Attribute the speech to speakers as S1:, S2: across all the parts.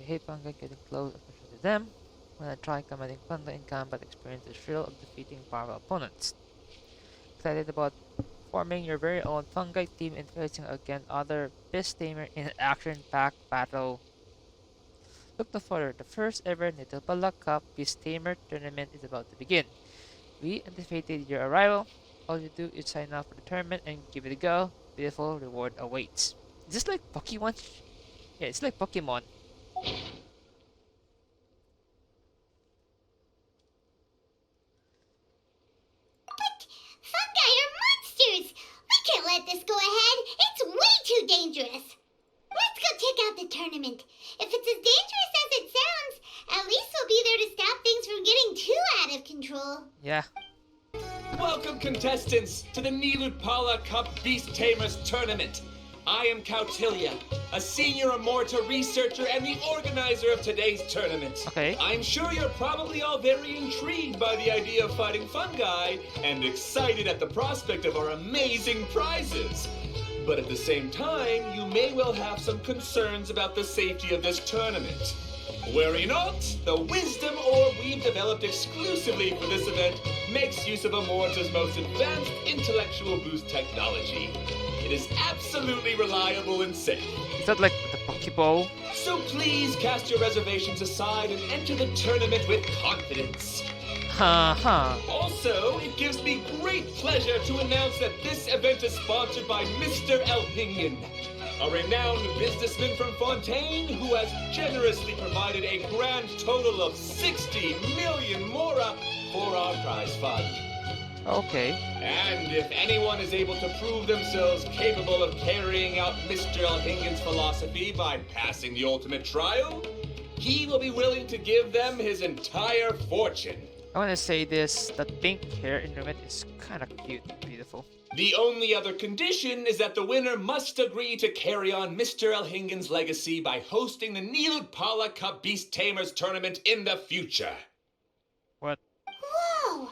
S1: hate fungi getting close, especially to them. When I try combating fungi in combat, experience the thrill of defeating powerful opponents. Excited about forming your very own fungi team and facing against other beast tamer in an action-packed battle. Look no further, the first ever Nitopala Cup Beast Tamer tournament is about to begin. We anticipated your arrival. All you do is sign up for the tournament and give it a go. Beautiful reward awaits. Is this like Pokemon? Yeah, it's like Pokemon.
S2: But fungi are monsters! We can't let this go ahead. It's way too dangerous. Let's go check out the tournament. If it's as dangerous as it sounds, at least we'll be there to stop things from getting too out of control.
S1: Yeah.
S3: Welcome, contestants, to the LootBear Cup Beast Tamers Tournament. I am Cautilia, a senior Immorta researcher and the organizer of today's tournament.
S1: Okay.
S3: I'm sure you're probably all very intrigued by the idea of fighting fungi and excited at the prospect of our amazing prizes. But at the same time, you may well have some concerns about the safety of this tournament. Worry not, the wisdom orb we've developed exclusively for this event makes use of Immorta's most advanced intellectual boost technology. It is absolutely reliable and safe.
S1: Is that like the Pokeball?
S3: So please cast your reservations aside and enter the tournament with confidence.
S1: Haha.
S3: Also, it gives me great pleasure to announce that this event is sponsored by Mr. Elhingen, a renowned businessman from Fontaine who has generously provided a grand total of 60 million mora for our prize fund.
S1: Okay.
S3: And if anyone is able to prove themselves capable of carrying out Mr. Elhingen's philosophy by passing the ultimate trial, he will be willing to give them his entire fortune.
S1: I want to say this, that pink hair in Rumet is kind of cute and beautiful.
S3: The only other condition is that the winner must agree to carry on Mr. Elhingen's legacy by hosting the LootBear Cup Beast Tamers tournament in the future.
S1: What?
S2: Whoa!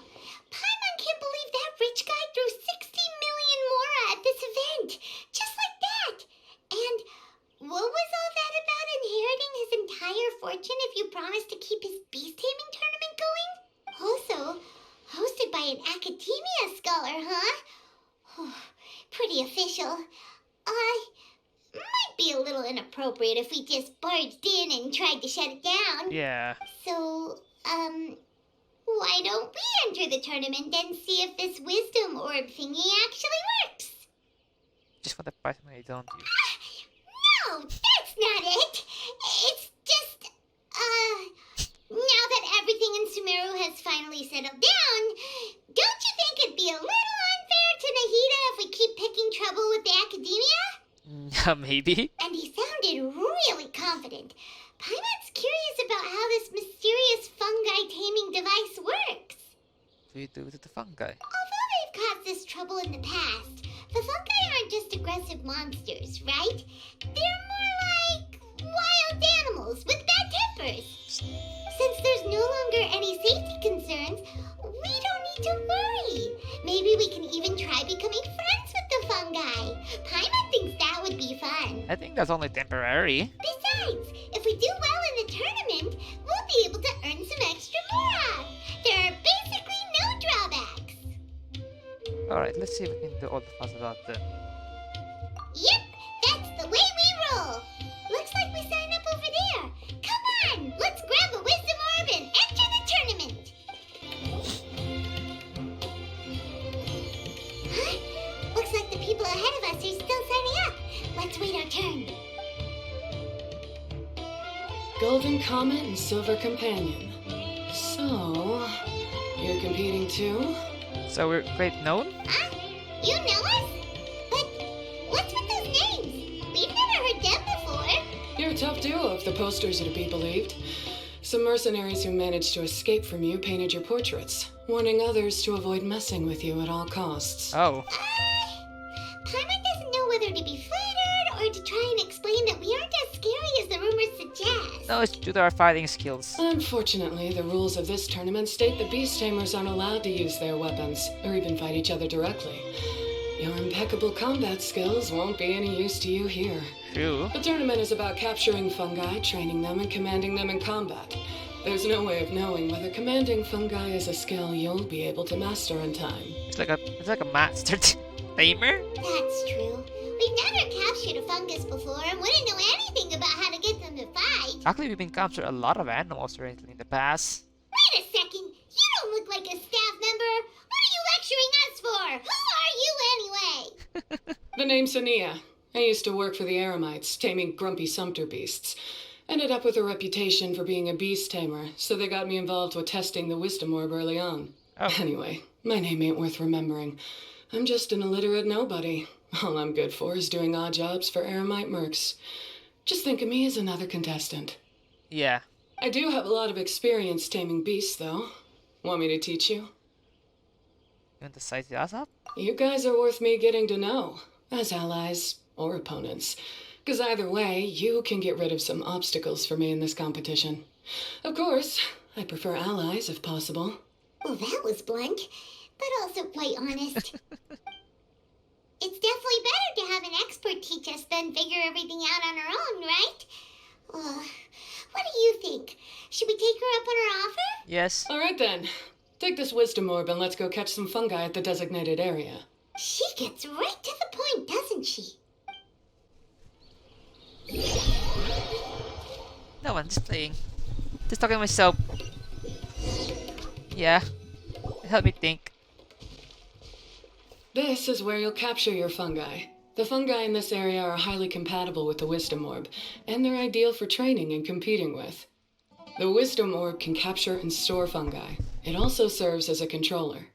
S2: Paimon can't believe that rich guy threw 60 million mora at this event. Just like that. And what was all that about inheriting his entire fortune if you promised to keep his beast taming tournament going? Also, hosted by an academia scholar, huh? Pretty official. Might be a little inappropriate if we just barged in and tried to shut it down.
S1: Yeah.
S2: So, why don't we enter the tournament and see if this wisdom orb thingy actually works?
S1: Just want to buy something I don't use.
S2: No, that's not it. It's just, now that everything in Sumeru has finally settled down, don't you think it'd be a little unfair to Nahida if we keep picking trouble with the academia?
S1: Maybe?
S2: And he sounded really confident. Paimon's curious about how this mysterious fungi taming device works.
S1: What do you do with the fungi?
S2: Although they've caused us trouble in the past, the fungi aren't just aggressive monsters, right? They're more like wild animals with bad tempers. Since there's no longer any safety concerns, we don't need to worry. Maybe we can even try becoming friends with the fungi. Paimon thinks that would be fun.
S1: I think that's only temporary.
S2: Besides, if we do well in the tournament, we'll be able to earn some extra mora. There are basically no drawbacks.
S1: Alright, let's see if we can do all the fuss about them.
S2: Yep, that's the way we roll. Looks like we sign up over there. Come on, let's grab a wisdom orb and enter the tournament. Huh? Looks like the people ahead of us are still signing up. Let's wait our turn.
S4: Golden Comet and Silver Companion. So, you're competing too?
S1: So we're quite known?
S2: Huh? You know us? But what's with those names? We've never heard them before.
S4: You're a tough duo if the posters are to be believed. Some mercenaries who managed to escape from you painted your portraits, warning others to avoid messing with you at all costs.
S1: Oh.
S2: Paimon doesn't know whether to be flattered or to try and explain that we aren't as scary as the rumors suggest.
S1: No, it's due to our fighting skills.
S4: Unfortunately, the rules of this tournament state that beast tamers aren't allowed to use their weapons, or even fight each other directly. Your impeccable combat skills won't be any use to you here.
S1: True.
S4: The tournament is about capturing fungi, training them, and commanding them in combat. There's no way of knowing whether commanding fungi is a skill you'll be able to master in time.
S1: It's like a master tamer.
S2: That's true. We've never captured a fungus before and wouldn't know anything about how to get them to fight.
S1: Actually, we've been captured a lot of animals recently in the past.
S2: Wait a second. You don't look like a staff member. What are you lecturing us for? Who are you anyway?
S4: The name's Ania. I used to work for the Eremites, taming grumpy sumpter beasts. Ended up with a reputation for being a beast tamer, so they got me involved with testing the wisdom orb early on.
S1: Oh.
S4: Anyway, my name ain't worth remembering. I'm just an illiterate nobody. All I'm good for is doing odd jobs for Eremite mercs. Just think of me as another contestant.
S1: Yeah.
S4: I do have a lot of experience taming beasts, though. Want me to teach you?
S1: You want to size us up?
S4: You guys are worth me getting to know, as allies or opponents. Because either way, you can get rid of some obstacles for me in this competition. Of course, I prefer allies if possible.
S2: Well, that was blunt, but also quite honest. It's definitely better to have an expert teach us than figure everything out on our own, right? What do you think? Should we take her up on her offer?
S1: Yes.
S4: All right then. Take this wisdom orb and let's go catch some fungi at the designated area.
S2: She gets right to the point, doesn't she?
S1: No, I'm just playing. Just talking to myself. Yeah. It helped me think.
S4: This is where you'll capture your fungi. The fungi in this area are highly compatible with the wisdom orb, and they're ideal for training and competing with. The wisdom orb can capture and store fungi. It also serves as a controller.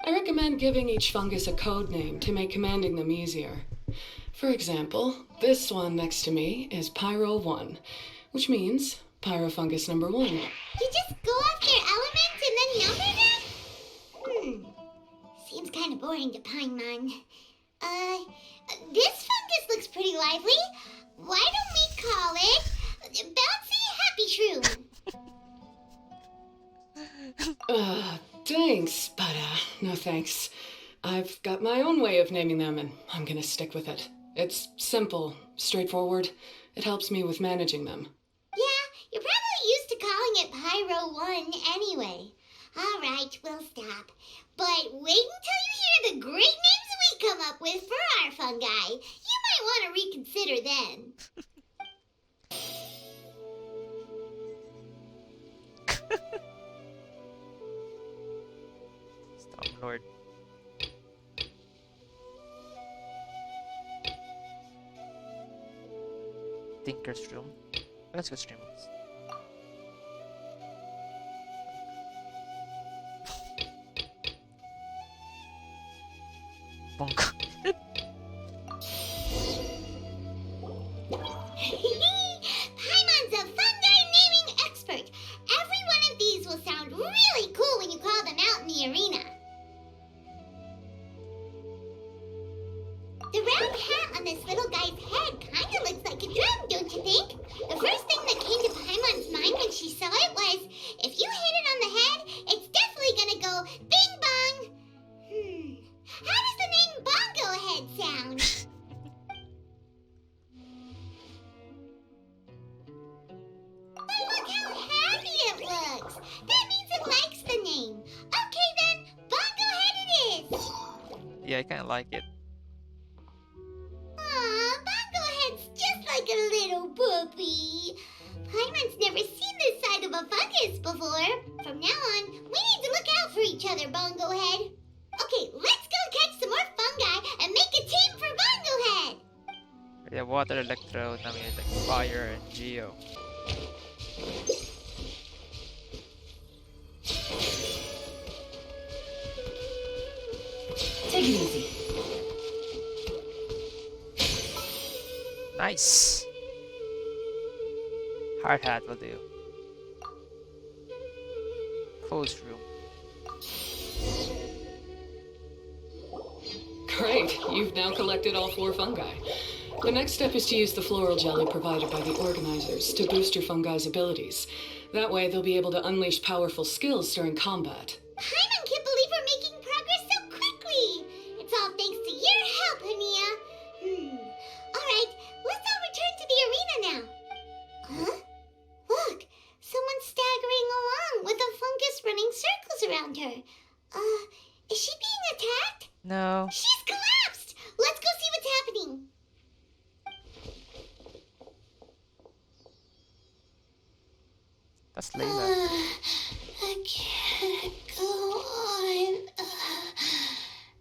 S4: I recommend giving each fungus a code name to make commanding them easier. For example, this one next to me is Pyro 1, which means Pyrofungus number 1.
S2: You just go off their elements and then number them? Seems kind of boring to Paimon. This fungus looks pretty lively. Why don't we call it Bouncy Happy Shroom?
S4: Thanks, but no thanks. I've got my own way of naming them, and I'm gonna stick with it. It's simple, straightforward. It helps me with managing them.
S2: Yeah, you're probably used to calling it Pyro 1 anyway. All right, we'll stop. But wait until you hear the great names we come up with for our fungi. You might want to reconsider then.
S1: Stormlord. Tinker's room. Let's go stream this. Bonk.
S2: Paimon's a fungi naming expert. Every one of these will sound really cool when you call them out in the arena. The round hat on this little guy's head kind of looks like a drum, don't you think? The first thing that came to Paimon's mind when she saw it was, if you hit it on the head, it's definitely gonna go bing bong. How does the name Bongo Head sound? But look how happy it looks. That means it likes the name. Okay then, Bongo Head it is.
S1: Yeah, I kind of like it.
S2: Aw, Bongo Head's just like a little puppy. Paimon's never seen this side of a fungus before. From now on, we need to look out for each other, Bongo Head. Okay, let's go catch some more fungi and make a team for Bongo Head.
S1: Yeah, water, electro, now we need like fire and geo.
S4: Take it easy.
S1: Nice. Hard hat will do. Closed room.
S4: Great, you've now collected all 4 fungi. The next step is to use the floral jelly provided by the organizers to boost your fungi's abilities. That way they'll be able to unleash powerful skills during combat.
S2: Paimon can't believe we're making
S1: That's Layla.
S2: I can't go on.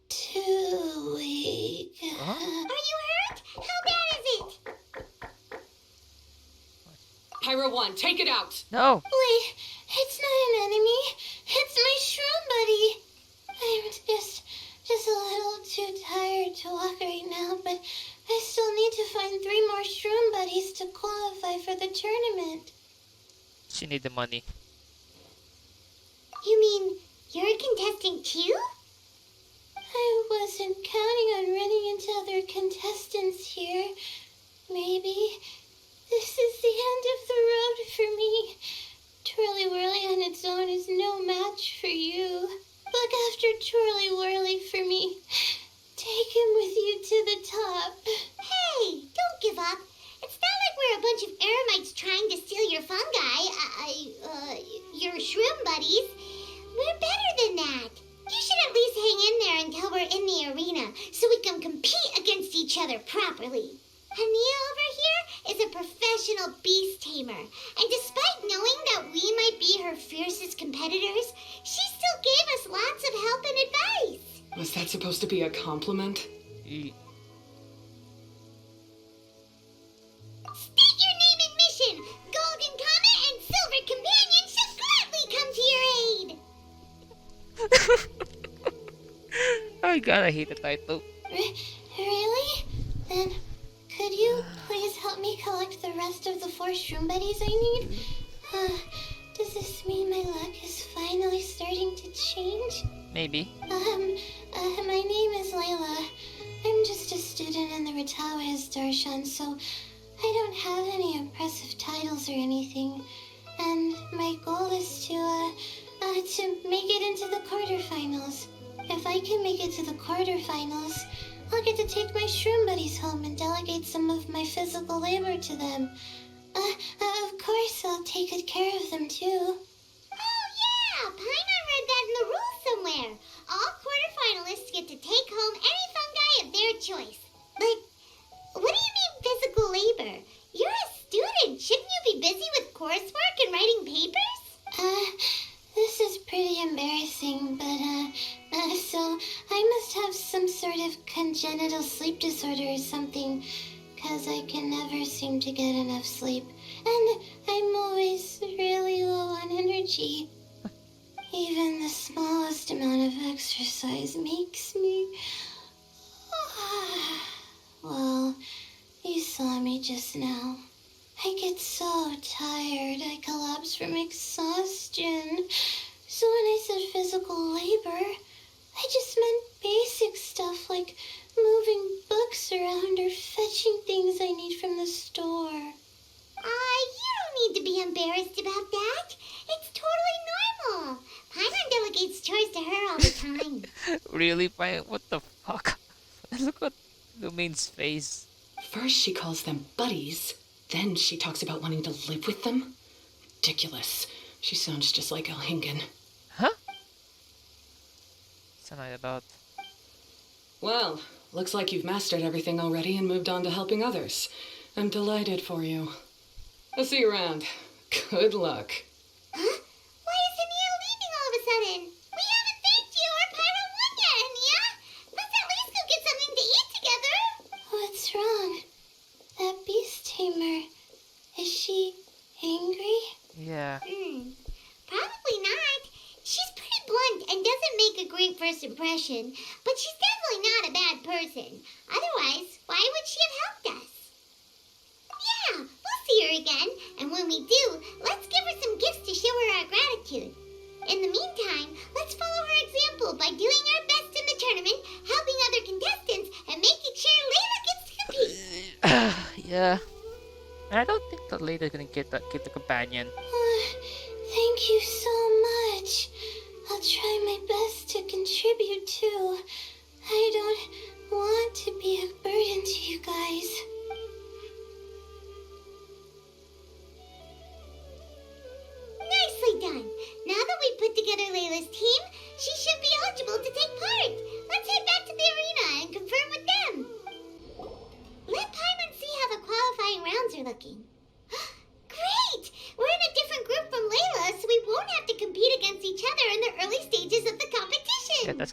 S2: Too weak.
S1: Huh?
S2: Are you hurt? How bad is it?
S4: Pyro 1, take it out!
S1: No!
S2: Wait, it's not an enemy. It's my shroom buddy. I'm just a little too tired to walk right now, but I still need to find 3 more shroom buddies to qualify for the tournament.
S1: She need the money.
S2: You mean you're a contestant too? I wasn't counting on running into other contestants here. Maybe this is the end of the road for me. Twirly Whirly on its own is no match for you. Look after Twirly Whirly for me. Take him with you to the top. Hey, don't give up. It's not like we're a bunch of eremites trying to steal your fungi. Your shroom buddies. We're better than that. You should at least hang in there until we're in the arena so we can compete against each other properly. Ania over here is a professional beast tamer, and despite knowing that we might be her fiercest competitors, she still gave us lots of help and advice.
S4: Was that supposed to be a compliment?
S1: E-
S2: State your name and mission. Golden Comet and Silver Companion shall gladly come to your aid.
S1: I gotta hate the title.
S2: Really? Then could you please help me collect the rest of the 4 shroom buddies I need? Does this mean my luck is finally starting to change?
S1: Maybe.
S2: My name is Layla. I'm just a student in the Ratawa's Darshan, so I don't have any impressive titles or anything. And my goal is to make it into the quarterfinals. If I can make it to the quarterfinals, I'll get to take my shroom buddies home and delegate some of my physical labor to them. Of course, I'll take good care of them, too. Oh, yeah! Paimon read that in the rules somewhere. All quarterfinalists get to take home any fungi of their choice. But what do you mean physical labor? You're a student. Shouldn't you be busy with coursework and writing papers? This is pretty embarrassing, but, so I must have some sort of congenital sleep disorder or something, 'cause I can never seem to get enough sleep, and I'm always really low on energy. Even the smallest amount of exercise makes me... Well, you saw me just now. I get so tired, I collapse from exhaustion. So when I said physical labor, I just meant basic stuff like moving books around or fetching things I need from the store. You don't need to be embarrassed about that. It's totally normal. Paimon delegates chores to her all the time.
S1: Really? What the fuck? Look at Lumine's face.
S4: First she calls them buddies, then she talks about wanting to live with them? Ridiculous. She sounds just like Elhingen.
S1: Huh? What's that about?
S4: Well, looks like you've mastered everything already and moved on to helping others. I'm delighted for you. I'll see you around. Good luck.
S2: Huh? Why is Ania leaving all of a sudden? We haven't thanked you or Pyro won yet, Ania. Let's at least go get something to eat together. What's wrong? That beast tamer, is she angry?
S1: Yeah.
S2: Probably not. She's pretty blunt and doesn't make a great first impression, but she's definitely not a bad person. Otherwise, why would she have helped us? Yeah, we'll see her again, and when we do, let's give her some gifts to show her our gratitude. In the meantime, let's follow her example by doing our best in the tournament, helping other contestants, and making sure Layla gets to compete.
S1: Yeah. I don't think that lady's gonna get the companion.
S2: Thank you so much. I'll try my best to contribute too. I don't want to be a burden to you guys. Nicely done. Now that we put together Layla's team, she should be eligible to take part. Let's head back to the arena and confirm with them. Let Paimon see how the qualifying rounds are looking. Great! We're in a different group from Layla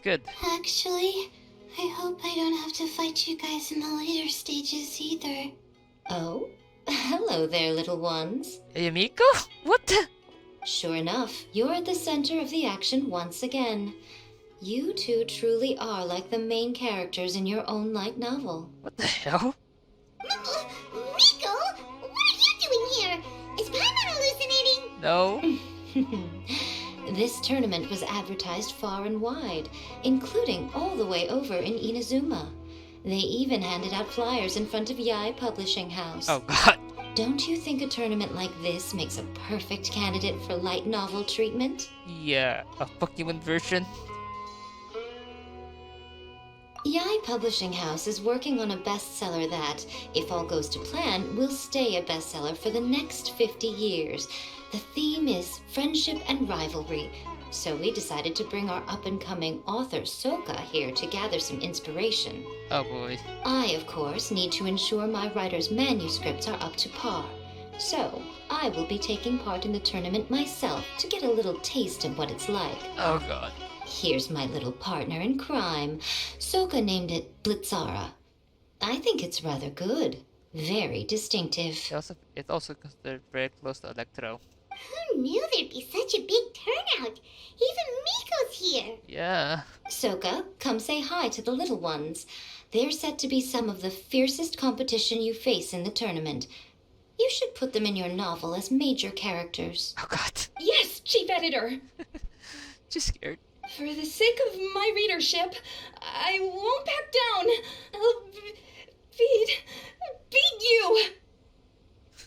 S1: Sounds good.
S2: Actually, I hope I don't have to fight you guys in the later stages either.
S5: Oh? Hello there, little ones.
S1: Hey, Miko? What the?
S5: Sure enough, you're at the center of the action once again. You two truly are like the main characters in your own light novel.
S1: What the hell?
S2: Miko, what are you doing here? Is Paimon hallucinating?
S1: No.
S5: This tournament was advertised far and wide, including all the way over in Inazuma. They even handed out flyers in front of Yai Publishing House.
S1: Oh god.
S5: Don't you think a tournament like this makes a perfect candidate for light novel treatment?
S1: Yeah, a Pokemon version.
S5: Yai Publishing House is working on a bestseller that, if all goes to plan, will stay a bestseller for the next 50 years. The theme is friendship and rivalry, so we decided to bring our up-and-coming author Soka here to gather some inspiration.
S1: Oh boy.
S5: I, of course, need to ensure my writer's manuscripts are up to par. So, I will be taking part in the tournament myself to get a little taste of what it's like.
S1: Oh god.
S5: Here's my little partner in crime. Soka named it Blitzara. I think it's rather good. Very distinctive.
S1: It's also considered very close to Electro.
S2: Who knew there'd be such a big turnout? Even Miko's here.
S1: Yeah.
S5: Soka, come say hi to the little ones. They're set to be some of the fiercest competition you face in the tournament. You should put them in your novel as major characters.
S1: Oh god.
S6: Yes, Chief Editor.
S1: Just scared.
S6: For the sake of my readership, I won't back down. I'll beat you.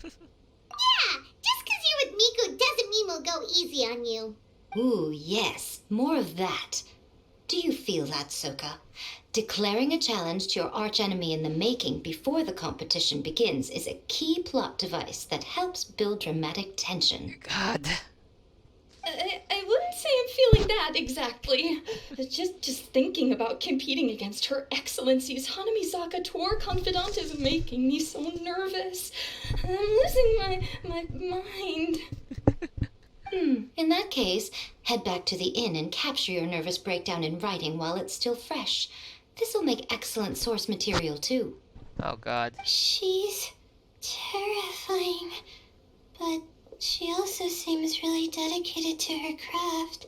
S2: Yeah, just 'cause you're with Miko doesn't mean we'll go easy on you.
S5: Ooh, yes, more of that. Do you feel that, Soka? Declaring a challenge to your archenemy in the making before the competition begins is a key plot device that helps build dramatic tension.
S1: God.
S6: I wouldn't say I'm feeling that exactly. Just thinking about competing against Her Excellency's Hanamisaka tour confidant is making me so nervous. I'm losing my mind.
S5: In that case, head back to the inn and capture your nervous breakdown in writing while it's still fresh. This'll make excellent source material, too.
S1: Oh god.
S2: She's terrifying, but she also seems really dedicated to her craft.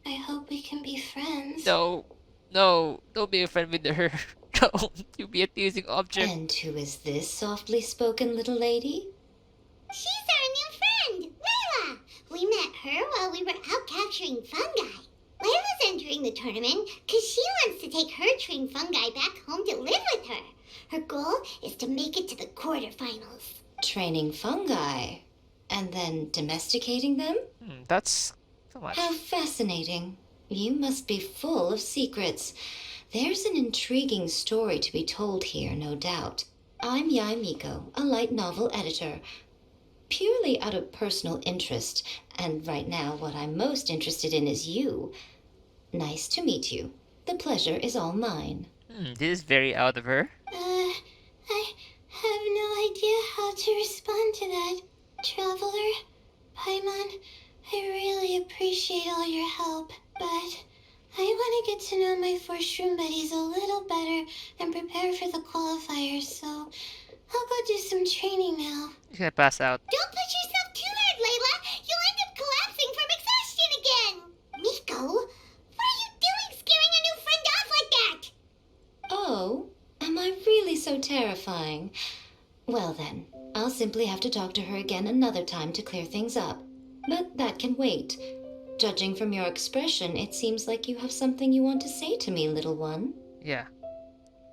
S2: I hope we can be friends.
S1: No. No. Don't be a friend with her. Don't. You'll be a teasing object.
S5: And who is this softly spoken little lady?
S2: She's our new friend, Layla. We met her while we were out capturing fungi. Layla's entering the tournament because she wants to take her trained fungi back home to live with her. Her goal is to make it to the quarterfinals.
S5: Training fungi. And then domesticating them?
S1: That's too much.
S5: How fascinating. You must be full of secrets. There's an intriguing story to be told here, no doubt. I'm Yai Miko, a light novel editor. Purely out of personal interest, and right now what I'm most interested in is you. Nice to meet you. The pleasure is all mine.
S1: This is very out of her.
S2: I have no idea how to respond to that. Traveler, Paimon, I really appreciate all your help, but I want to get to know my 4 shroom buddies a little better and prepare for the qualifiers, so I'll go do some training now.
S1: She's gonna pass out.
S2: Don't push yourself too hard, Layla! You'll end up collapsing from exhaustion again! Miko, what are you doing scaring a new friend off like that?
S5: Oh, am I really so terrifying? Well then, I'll simply have to talk to her again another time to clear things up. But that can wait. Judging from your expression, it seems like you have something you want to say to me, little one.
S1: Yeah.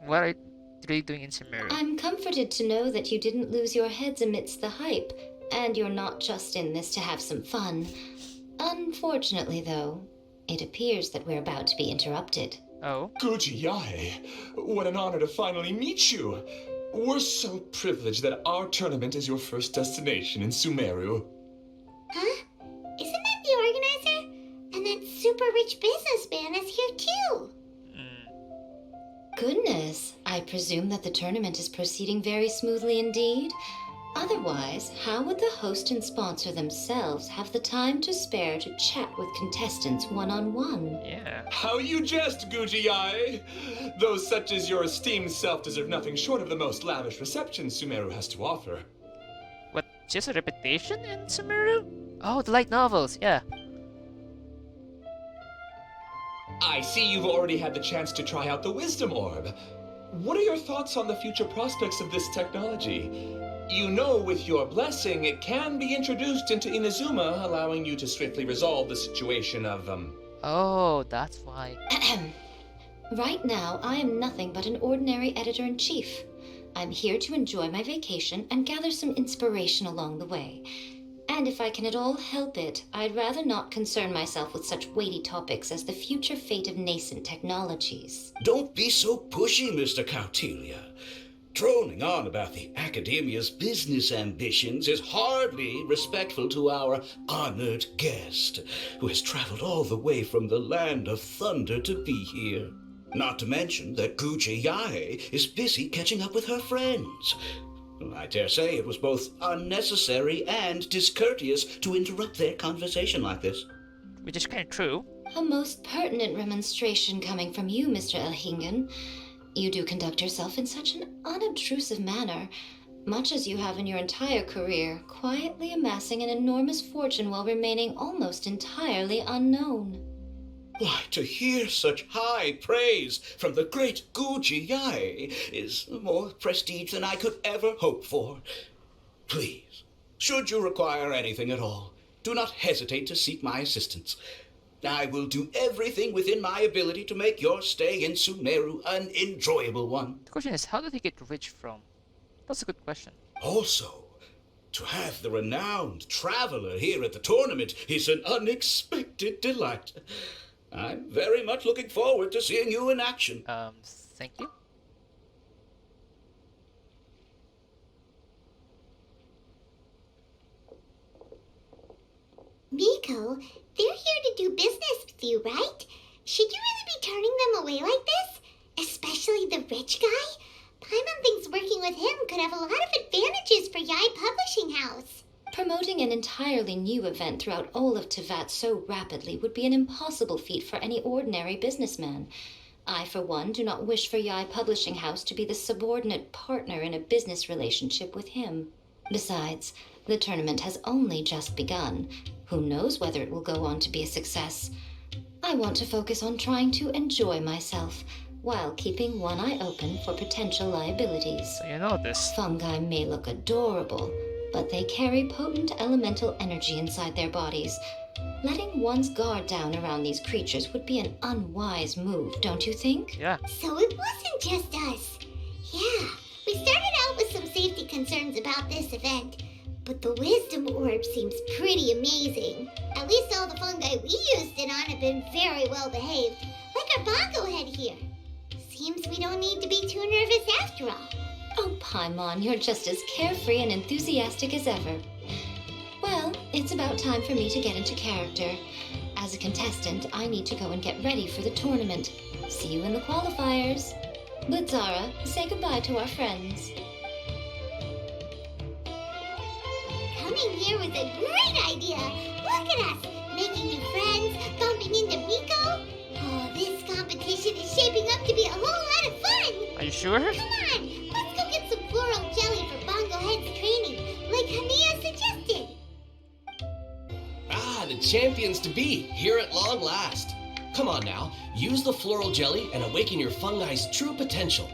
S1: What are you doing in Sumeru?
S5: I'm comforted to know that you didn't lose your heads amidst the hype, and you're not just in this to have some fun. Unfortunately, though, it appears that we're about to be interrupted.
S1: Oh.
S3: Good Yai, what an honor to finally meet you. We're so privileged that our tournament is your first destination in Sumeru.
S2: Huh? Isn't that the organizer? And that super rich businessman is here too.
S5: Goodness, I presume that the tournament is proceeding very smoothly indeed. Otherwise, how would the host and sponsor themselves have the time to spare to chat with contestants one-on-one?
S1: Yeah.
S3: How you jest, Guji-ai! Those such as your esteemed self deserve nothing short of the most lavish reception Sumeru has to offer.
S1: What, just a reputation in Sumeru? Oh, the light novels, yeah.
S3: I see you've already had the chance to try out the Wisdom Orb. What are your thoughts on the future prospects of this technology? You know, with your blessing, it can be introduced into Inazuma, allowing you to swiftly resolve the situation of,
S1: Oh, that's why.
S5: Right now, I am nothing but an ordinary editor-in-chief. I'm here to enjoy my vacation and gather some inspiration along the way. And if I can at all help it, I'd rather not concern myself with such weighty topics as the future fate of nascent technologies.
S7: Don't be so pushy, Mr. Cautelia. Droning on about the Academia's business ambitions is hardly respectful to our honored guest, who has traveled all the way from the land of thunder to be here. Not to mention that Guji-ai is busy catching up with her friends. I dare say it was both unnecessary and discourteous to interrupt their conversation like this.
S1: Which is kind of true.
S5: A most pertinent remonstration coming from you, Mr. Elhingen. You do conduct yourself in such an unobtrusive manner, much as you have in your entire career, quietly amassing an enormous fortune while remaining almost entirely unknown.
S7: Why, to hear such high praise from the great Guji-ai is more prestige than I could ever hope for. Please, should you require anything at all, do not hesitate to seek my assistance. I will do everything within my ability to make your stay in Sumeru an enjoyable one.
S1: The question is, how did he get rich from? That's a good question.
S7: Also, to have the renowned traveler here at the tournament is an unexpected delight. I'm very much looking forward to seeing you in action.
S1: Thank you.
S2: Miko, they're here to do business with you, right? Should you really be turning them away like this? Especially the rich guy? Paimon thinks working with him could have a lot of advantages for Yai Publishing House.
S5: Promoting an entirely new event throughout all of Tevat so rapidly would be an impossible feat for any ordinary businessman. I, for one, do not wish for Yai Publishing House to be the subordinate partner in a business relationship with him. Besides, the tournament has only just begun. Who knows whether it will go on to be a success? I want to focus on trying to enjoy myself, while keeping one eye open for potential liabilities.
S1: So you know this.
S5: Fungi may look adorable, but they carry potent elemental energy inside their bodies. Letting one's guard down around these creatures would be an unwise move, don't you think?
S1: Yeah.
S2: So it wasn't just us. Yeah, we started out with some safety concerns about this event, but the Wisdom Orb seems pretty amazing. At least all the fungi we used it on have been very well behaved, like our bongo head here. Seems we don't need to be too nervous after all.
S5: Oh, Paimon, you're just as carefree and enthusiastic as ever. Well, it's about time for me to get into character. As a contestant, I need to go and get ready for the tournament. See you in the qualifiers. Blitzara, say goodbye to our friends.
S2: Coming here was a great idea. Look at us, making new friends, bumping into Miko. Oh, this competition is shaping up to be a whole lot of fun.
S1: Are you sure?
S2: Come on, let's go get some floral jelly for Bongo Head's training, like Hania suggested.
S8: Ah, the champions to be, here at long last. Come on now, use the floral jelly and awaken your fungi's true potential.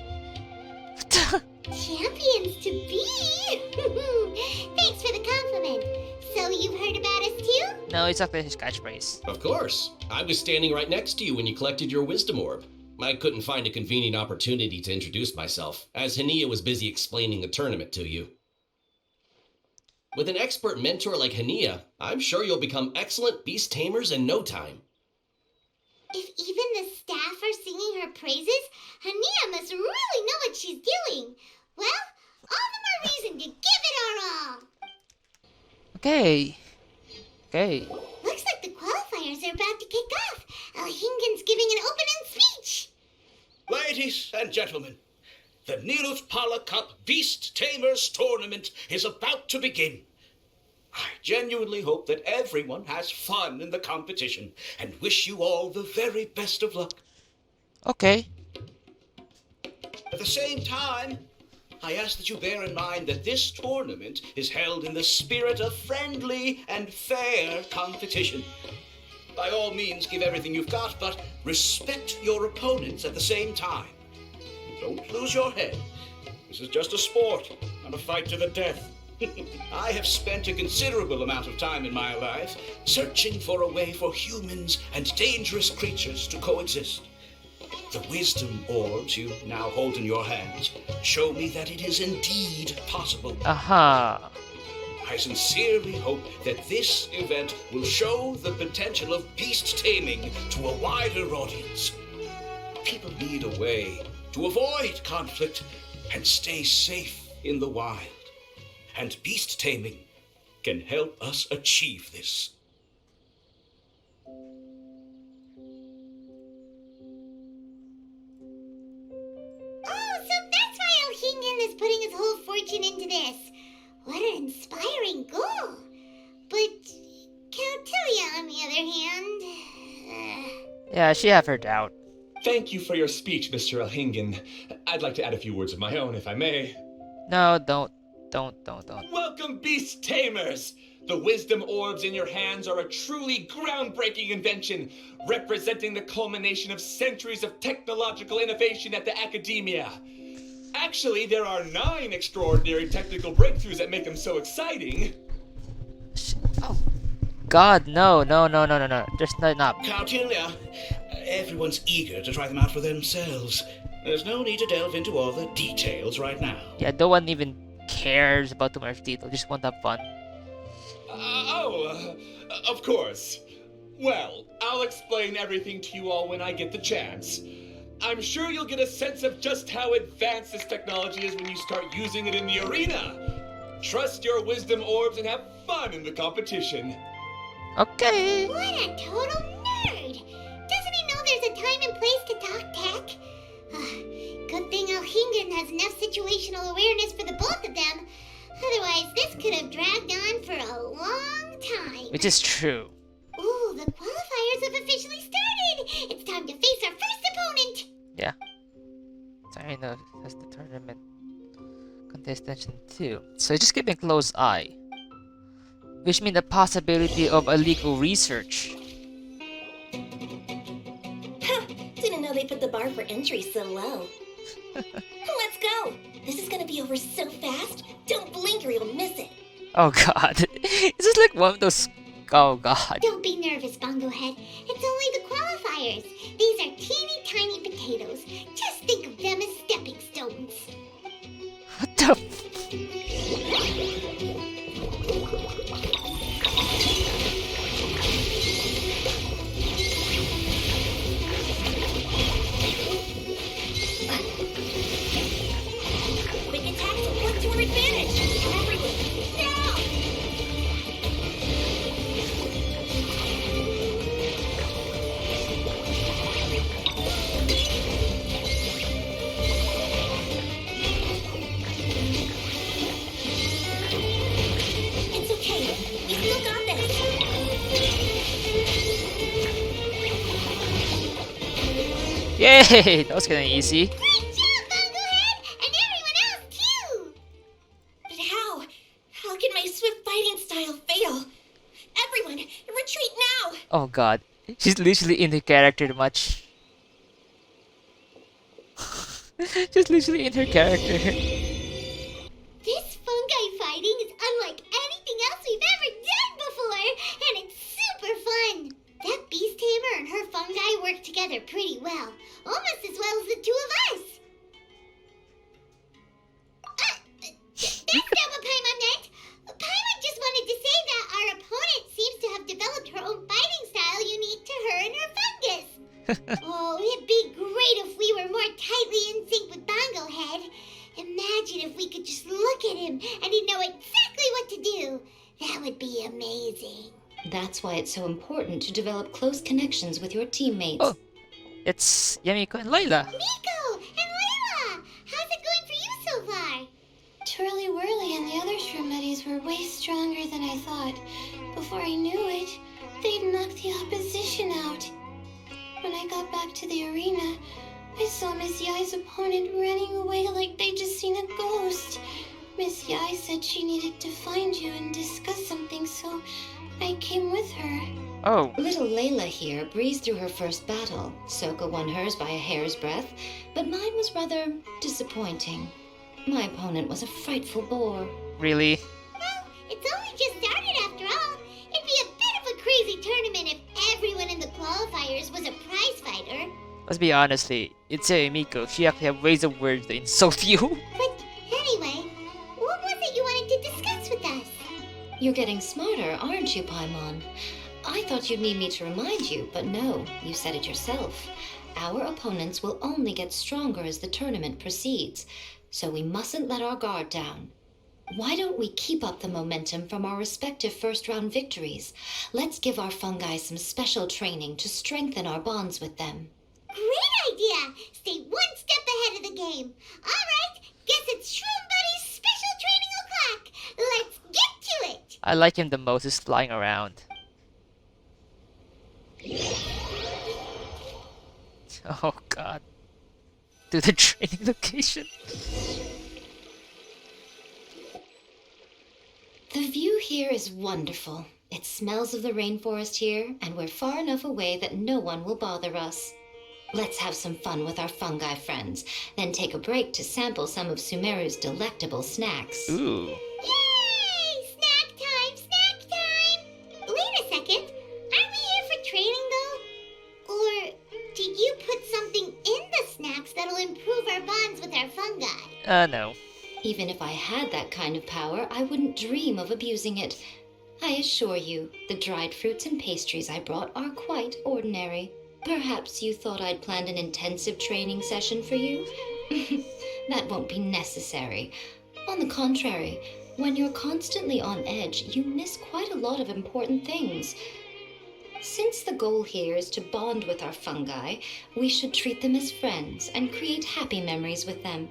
S2: Champions to be? Thanks for the compliment. So you've heard about us too?
S1: No, it's actually his catchphrase.
S8: Of course, I was standing right next to you when you collected your wisdom orb. I couldn't find a convenient opportunity to introduce myself, as Hania was busy explaining the tournament to you. With an expert mentor like Hania, I'm sure you'll become excellent beast tamers in no time.
S2: If even the staff are singing her praises, Hania must really know what she's doing. Well, all the more reason to give it our all.
S1: Okay. Okay.
S2: Looks like the qualifiers are about to kick off. Hingen's giving an opening speech.
S7: Ladies and gentlemen, The Nilus Pala Cup Beast Tamers Tournament is about to begin. I genuinely hope that everyone has fun in the competition and wish you all the very best of luck.
S1: Okay.
S7: At the same time, I ask that you bear in mind that this tournament is held in the spirit of friendly and fair competition. By all means, give everything you've got, but respect your opponents at the same time. Don't lose your head. This is just a sport, not a fight to the death. I have spent a considerable amount of time in my life searching for a way for humans and dangerous creatures to coexist. The wisdom orbs you now hold in your hands show me that it is indeed possible.
S1: Aha.
S7: I sincerely hope that this event will show the potential of beast taming to a wider audience. People need a way to avoid conflict and stay safe in the wild. And beast taming can help us achieve this.
S2: Oh, so that's why O'Hingen is putting his whole fortune into this. What an inspiring goal. But Cautelia, on the other hand...
S1: Yeah, she have her doubt.
S3: Thank you for your speech, Mr. Elhingen. I'd like to add a few words of my own, if I may.
S1: No, don't.
S3: Welcome, Beast Tamers! The wisdom orbs in your hands are a truly groundbreaking invention, representing the culmination of centuries of technological innovation at the academia. Actually, there are 9 extraordinary technical breakthroughs that make them so exciting.
S1: Oh. God, no. Just not enough.
S7: Cautelia, everyone's eager to try them out for themselves. There's no need to delve into all the details right now.
S1: Yeah, no one even cares about too much detail. Just want to have fun.
S3: Of course. Well, I'll explain everything to you all when I get the chance. I'm sure you'll get a sense of just how advanced this technology is when you start using it in the arena. Trust your wisdom orbs and have fun in the competition.
S1: Okay.
S2: What a total nerd! Doesn't he know there's a time and place to talk tech? Good thing O'Hingen has enough situational awareness for the both of them. Otherwise, this could have dragged on for a long time.
S1: Which is true.
S2: Ooh, the qualifiers have officially started! It's time to face our first opponent!
S1: Yeah. Sorry, no, that's the tournament contestant too. So just keep a close eye. Which means the possibility of illegal research.
S9: Didn't know they put the bar for entry so low. Let's go! This is gonna be over so fast. Don't blink or you'll miss it.
S1: Oh god. Is this like one of those... Oh god.
S2: Don't be nervous, Bongo Head. It's only the qualifiers. These are teeny tiny potatoes. Just think of them as stepping stones.
S1: What the...
S9: Quick attacks will work to our advantage. Everyone, now! It's okay. We still got this.
S1: Yay! That was kinda easy.
S2: Great job, Bongo Head! And everyone else, too!
S9: But how? How can my swift fighting style fail? Everyone, retreat now!
S1: Oh god. She's literally in the character much. She's literally in her character.
S2: This fungi fighting is unlike anything else we've ever done before, and it's super fun. That beast tamer and her fungi work together pretty well, almost as well as the two of us. That's not what Paimon meant. Paimon just wanted to say that our opponent seems to have developed her own fighting style unique to her and her fungus. Oh, it'd be great if we were more tightly in sync with Bongo Head. Imagine if we could just look at him and he'd know exactly what to do. That would be amazing.
S5: That's why it's so important to develop close connections with your teammates.
S1: Oh. It's Yamiko and Layla.
S2: Miko and Layla! How's it going stronger than I thought. Before I knew it, they'd knocked the opposition out. When I got back to the arena, I saw Miss Yai's opponent running away like they'd just seen a ghost. Miss Yai said she needed to find you and discuss something, so I came with her.
S1: Oh,
S5: Little Layla here breezed through her first battle. Soka won hers by a hair's breadth, but mine was rather disappointing. My opponent was a frightful bore.
S1: really?
S2: Well, it's only just started after all. It'd be a bit of a crazy tournament if everyone in the qualifiers was a prize fighter.
S1: Let's be honestly, it's Miko. She actually have ways of words to insult you.
S2: But anyway, what was it you wanted to discuss with us?
S5: You're getting smarter, aren't you, Paimon? I thought you'd need me to remind you, but no, you said it yourself. Our opponents will only get stronger as the tournament proceeds, so we mustn't let our guard down. Why don't we keep up the momentum from our respective first-round victories? Let's give our fungi some special training to strengthen our bonds with them.
S2: Great idea! Stay one step ahead of the game. All right, guess it's Shroom Buddy's special training o'clock. Let's get to it.
S1: I like him the most is flying around. Oh god. To the training location.
S5: The view here is wonderful. It smells of the rainforest here, and we're far enough away that no one will bother us. Let's have some fun with our fungi friends, then take a break to sample some of Sumeru's delectable snacks.
S1: Ooh.
S2: Yay! Snack time! Snack time! Wait a second. Aren't we here for training, though? Or did you put something in the snacks that'll improve our bonds with our fungi?
S1: No.
S5: Even if I had that kind of power, I wouldn't dream of abusing it. I assure you, the dried fruits and pastries I brought are quite ordinary. Perhaps you thought I'd planned an intensive training session for you? That won't be necessary. On the contrary, when you're constantly on edge, you miss quite a lot of important things. Since the goal here is to bond with our fungi, we should treat them as friends and create happy memories with them.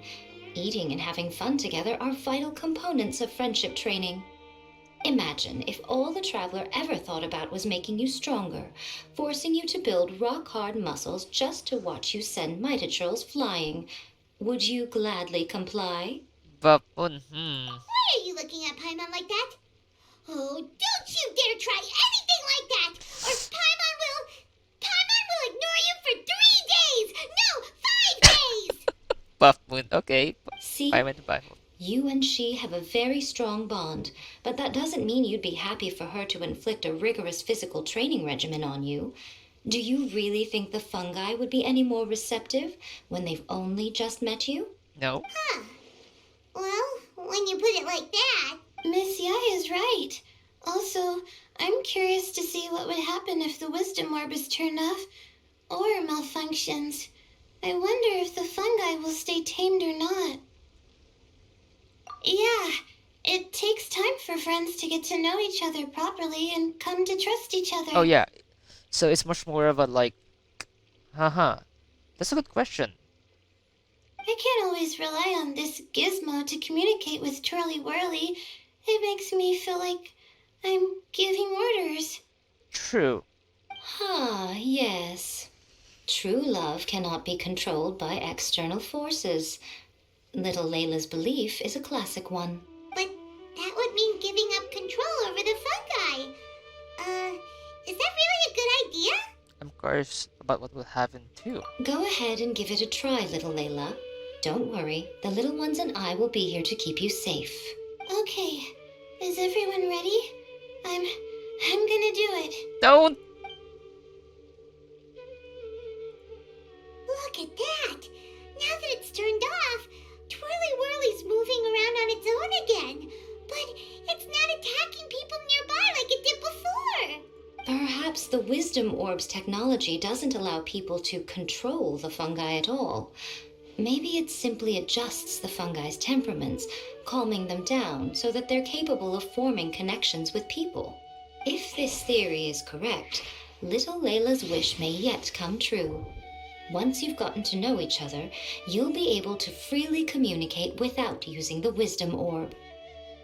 S5: Eating and having fun together are vital components of friendship training. Imagine if all the Traveler ever thought about was making you stronger, forcing you to build rock-hard muscles just to watch you send Mitatrolls flying. Would you gladly comply?
S1: But,
S2: Why are you looking at Paimon like that? Oh, don't you dare try anything like that! Or Paimon will ignore you for 3 days! No, 5 days!
S1: Buff Moon, okay.
S5: See?
S1: I went to Buff Moon.
S5: You and she have a very strong bond, but that doesn't mean you'd be happy for her to inflict a rigorous physical training regimen on you. Do you really think the fungi would be any more receptive when they've only just met you?
S1: No.
S2: Huh. Well, when you put it like that...
S10: Miss Yai is right. Also, I'm curious to see what would happen if the wisdom orb is turned off or malfunctions. I wonder if the fungi will stay tamed or not. Yeah, it takes time for friends to get to know each other properly and come to trust each other.
S1: Oh yeah. So it's much more of a like... That's a good question.
S10: I can't always rely on this gizmo to communicate with Twirly Whirly. It makes me feel like I'm giving orders.
S1: True.
S5: Yes. True love cannot be controlled by external forces. Little Layla's belief is a classic one.
S2: But that would mean giving up control over the fungi. Is that really a good idea?
S1: I'm curious about what will happen too.
S5: Go ahead and give it a try, little Layla. Don't worry, the little ones and I will be here to keep you safe.
S10: Okay, is everyone ready? I'm gonna do it.
S1: Don't!
S2: Look at that! Now that it's turned off, Twirly Whirly's moving around on its own again. But it's not attacking people nearby like it did before.
S5: Perhaps the Wisdom Orb's technology doesn't allow people to control the fungi at all. Maybe it simply adjusts the fungi's temperaments, calming them down so that they're capable of forming connections with people. If this theory is correct, little Layla's wish may yet come true. Once you've gotten to know each other, you'll be able to freely communicate without using the Wisdom Orb.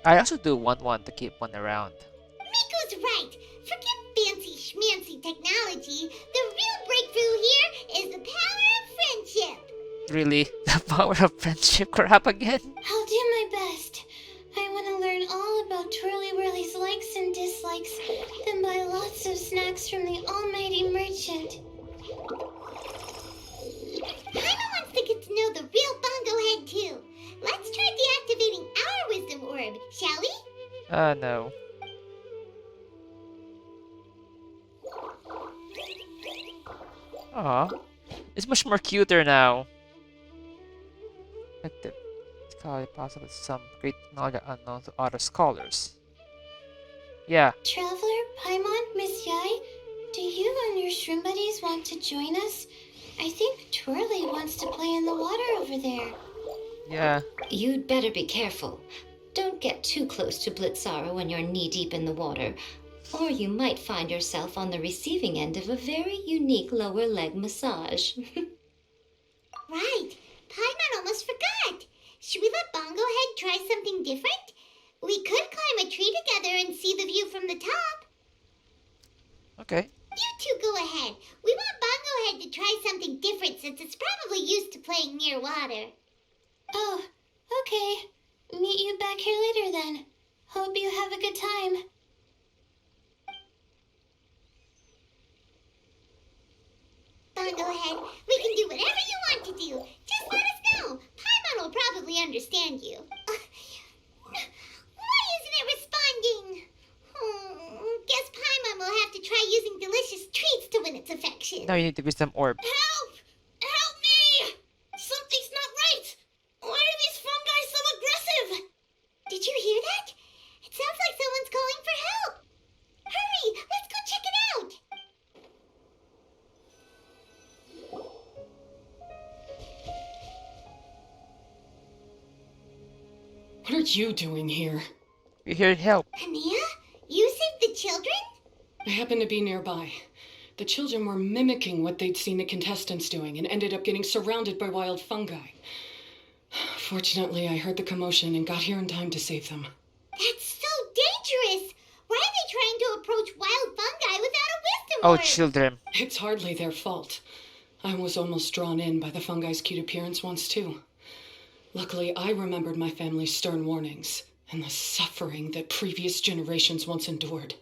S1: I also do want one to keep one around.
S2: Miko's right. Forget fancy schmancy technology. The real breakthrough here is the power of friendship.
S1: Really? The power of friendship crap again?
S10: I'll do my best. I want to learn all about Twirly Whirly's likes and dislikes, then buy lots of snacks from the almighty merchant.
S2: Paimon wants to get to know the real Bongo Head too. Let's try deactivating our wisdom orb, shall we?
S1: No. Aw. It's much more cuter now. Active. It's probably possible some great knowledge unknown to other scholars. Yeah.
S10: Traveler, Paimon, Miss Yai, do you and your shroom buddies want to join us? I think Twirly wants to play in the water over there.
S1: Yeah.
S5: You'd better be careful. Don't get too close to Blitzara when you're knee-deep in the water, or you might find yourself on the receiving end of a very unique lower leg massage.
S2: Right. Paimon almost forgot. Should we let Bongo Head try something different? We could climb a tree together and see the view from the top.
S1: Okay.
S2: You two go ahead. We want Bongo Head to try something different since it's probably used to playing near water.
S10: Oh, okay. Meet you back here later then. Hope you have a good time.
S2: Bongo Head, we can do whatever you want to do. Just let us know. Paimon will probably understand you. Why isn't it responding? Guess Paimon will have to try using delicious treats to win its affection.
S1: Now you need the wisdom orb.
S9: Help! Help me! Something's not right! Why are these fungi so aggressive?
S2: Did you hear that? It sounds like someone's calling for help. Hurry, let's go check it out.
S4: What are you doing here?
S1: We're here to help.
S2: Hania, you saved the children?
S4: I happened to be nearby. The children were mimicking what they'd seen the contestants doing and ended up getting surrounded by wild fungi. Fortunately, I heard the commotion and got here in time to save them.
S2: That's so dangerous. Why are they trying to approach wild fungi without a wisdom
S1: Oh,
S2: orb?
S1: children.
S4: It's hardly their fault. I was almost drawn in by the fungi's cute appearance once, too. Luckily, I remembered my family's stern warnings and the suffering that previous generations once endured,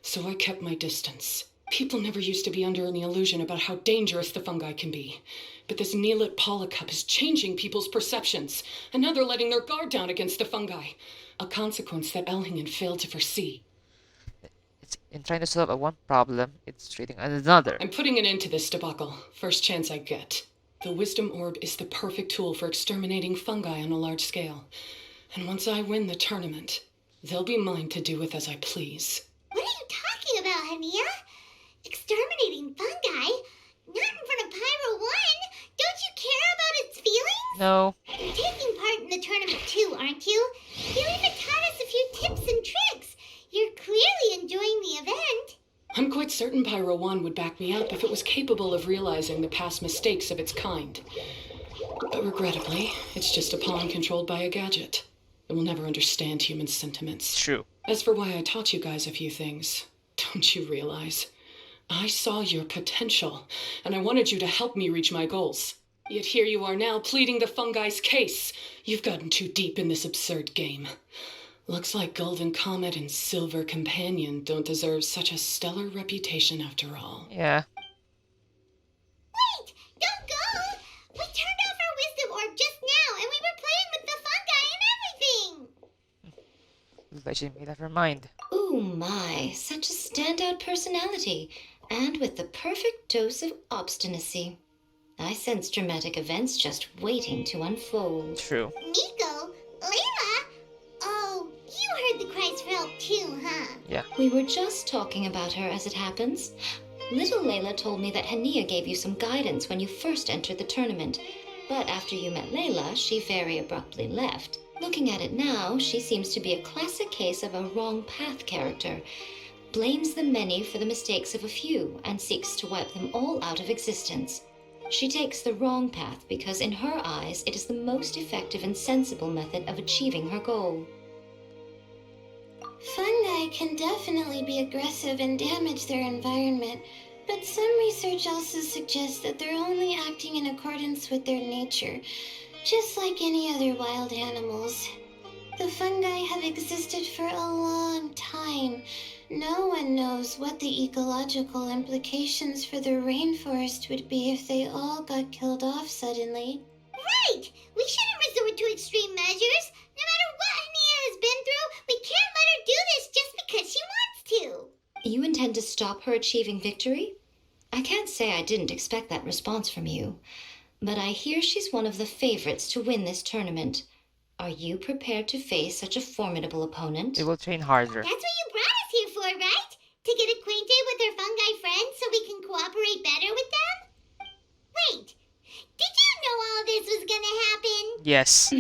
S4: so I kept my distance. People never used to be under any illusion about how dangerous the fungi can be. But this Neelit polycup is changing people's perceptions, and now they're letting their guard down against the fungi. A consequence that Elhingen failed to foresee.
S1: It's in trying to solve one problem, it's treating another.
S4: I'm putting an end to this debacle, first chance I get. The wisdom orb is the perfect tool for exterminating fungi on a large scale. And once I win the tournament, they'll be mine to do with as I please.
S2: What are you talking about, Hania? Exterminating fungi? Not in front of Pyro 1! Don't you care about its feelings?
S1: No.
S2: You're taking part in the tournament too, aren't you? You even taught us a few tips and tricks. You're clearly enjoying the event.
S4: I'm quite certain Pyro 1 would back me up if it was capable of realizing the past mistakes of its kind. But regrettably, it's just a pawn controlled by a gadget. It will never understand human sentiments.
S1: True.
S4: As for why I taught you guys a few things, don't you realize? I saw your potential, and I wanted you to help me reach my goals. Yet here you are now pleading the fungi's case. You've gotten too deep in this absurd game. Looks like Golden Comet and Silver Companion don't deserve such a stellar reputation after all.
S1: Yeah.
S2: Wait! Don't go! We turned off our wisdom orb just now, and we were playing with the fungi and everything!
S1: Looks like she made up her mind.
S5: Ooh my, such a standout personality, and with the perfect dose of obstinacy. I sense dramatic events just waiting to unfold.
S1: True.
S2: Nico? Layla? Oh, you heard the cries for help too, huh?
S1: Yeah.
S5: We were just talking about her as it happens. Little Layla told me that Hania gave you some guidance when you first entered the tournament, but after you met Layla, she very abruptly left. Looking at it now, she seems to be a classic case of a wrong path character. Blames the many for the mistakes of a few and seeks to wipe them all out of existence. She takes the wrong path because in her eyes it is the most effective and sensible method of achieving her goal.
S10: Fungi can definitely be aggressive and damage their environment, but some research also suggests that they're only acting in accordance with their nature, just like any other wild animals. The fungi have existed for a long time. No one knows what the ecological implications for the rainforest would be if they all got killed off suddenly.
S2: Right! We shouldn't resort to extreme measures. No matter what Ania has been through, we can't let her do this just because she wants to.
S5: You intend to stop her achieving victory? I can't say I didn't expect that response from you, but I hear she's one of the favorites to win this tournament. Are you prepared to face such a formidable opponent?
S1: They will train harder.
S2: That's what you brought us here for, right? To get acquainted with our fungi friends so we can cooperate better with them? Wait, did you know all this was gonna happen?
S1: Yes.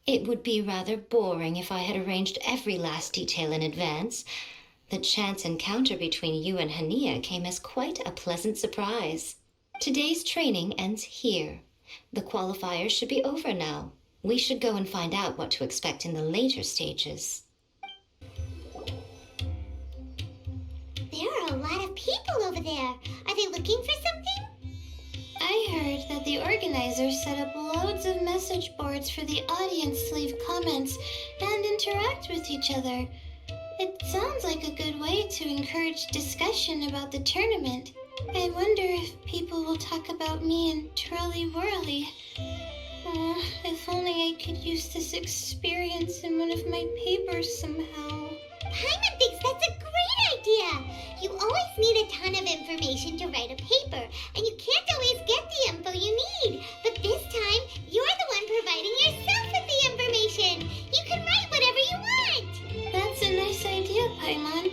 S5: It would be rather boring if I had arranged every last detail in advance. The chance encounter between you and Hania came as quite a pleasant surprise. Today's training ends here. The qualifiers should be over now. We should go and find out what to expect in the later stages.
S2: There are a lot of people over there. Are they looking for something?
S10: I heard that the organizers set up loads of message boards for the audience to leave comments and interact with each other. It sounds like a good way to encourage discussion about the tournament. I wonder if people will talk about me and Twirly Whirly. If only I could use this experience in one of my papers somehow.
S2: Paimon thinks that's a great idea. You always need a ton of information to write a paper, and you can't always get the info you need. But this time, you're the one providing yourself with the information. You can write whatever you want.
S10: That's a nice idea, Paimon.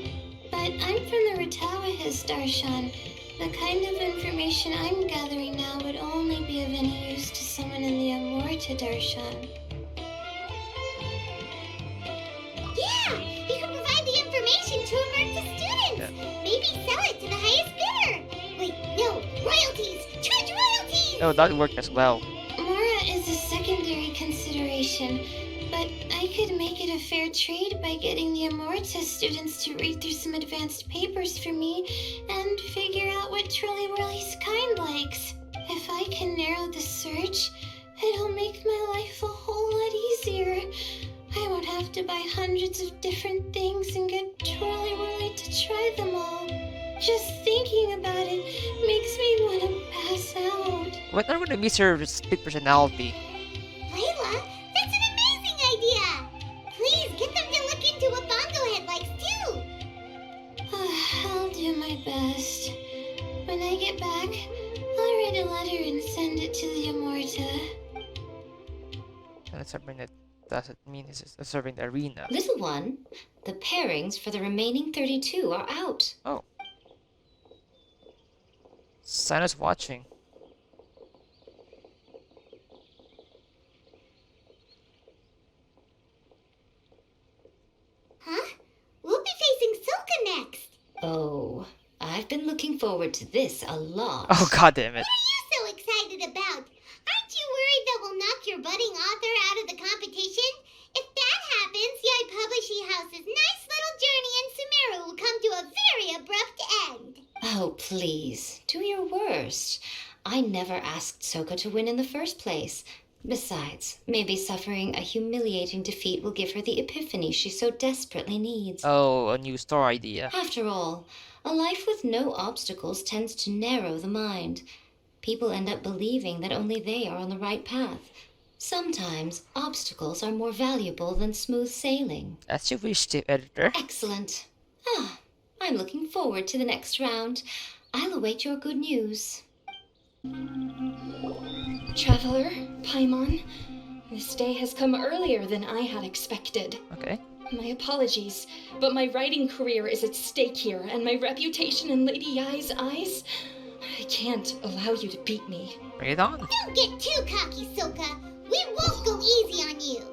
S10: But I'm from the Ratawahiz, Darshan. The kind of information I'm gathering now would only be of any use to someone in the Amorta, Darshan.
S2: Yeah, you can provide the information to Amorta students. Maybe sell it to the highest bidder. Wait, no, royalties! Charge royalties!
S1: Oh, that worked as well.
S10: Mora is a secondary consideration, but I could make it a fair trade by getting the Amorta students to read through some advanced papers for me and figure out what Twirly Whirly's kind likes. If I can narrow the search, it'll make my life a whole lot easier. I won't have to buy hundreds of different things and get Twirly Whirly to try them all. Just thinking about it makes me want to pass out.
S1: When are we gonna miss her split personality?
S2: Layla, that's an amazing idea! Please get them to look into what Bongo Head likes too!
S10: I'll do my best. When I get back, I'll write a letter and send it to the Amorta.
S1: And serving that doesn't mean it's serving the arena.
S5: Little one, the pairings for the remaining 32 are out.
S1: Oh. Santa's watching.
S2: Huh? We'll be facing Silka next!
S5: Oh, I've been looking forward to this a lot.
S1: Oh, god damn it.
S2: What are you so excited about? Aren't you worried that we'll knock your budding author out of the competition? If that happens, Yai Publishing House's nice little journey in Sumeru will come to a very abrupt end.
S5: Oh, please, do your worst. I never asked Soko to win in the first place. Besides, maybe suffering a humiliating defeat will give her the epiphany she so desperately needs.
S1: Oh, a new store idea.
S5: After all, a life with no obstacles tends to narrow the mind. People end up believing that only they are on the right path. Sometimes, obstacles are more valuable than smooth sailing.
S1: As you wish to, editor.
S5: Excellent. I'm looking forward to the next round. I'll await your good news.
S6: Traveler, Paimon, this day has come earlier than I had expected.
S1: Okay.
S6: My apologies, but my writing career is at stake here, and my reputation in Lady Yai's eyes. I can't allow you to beat me.
S1: Bring it on.
S2: Don't get too cocky, Silka. We won't go easy on you.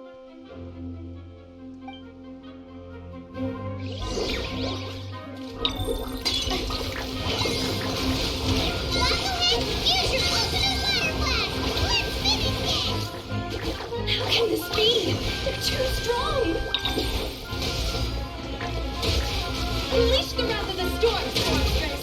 S2: Bongohead, use your ultimate fire blast! Let's finish this!
S6: How can this be? They're too strong! Unleash the wrath of the storm, sorceress!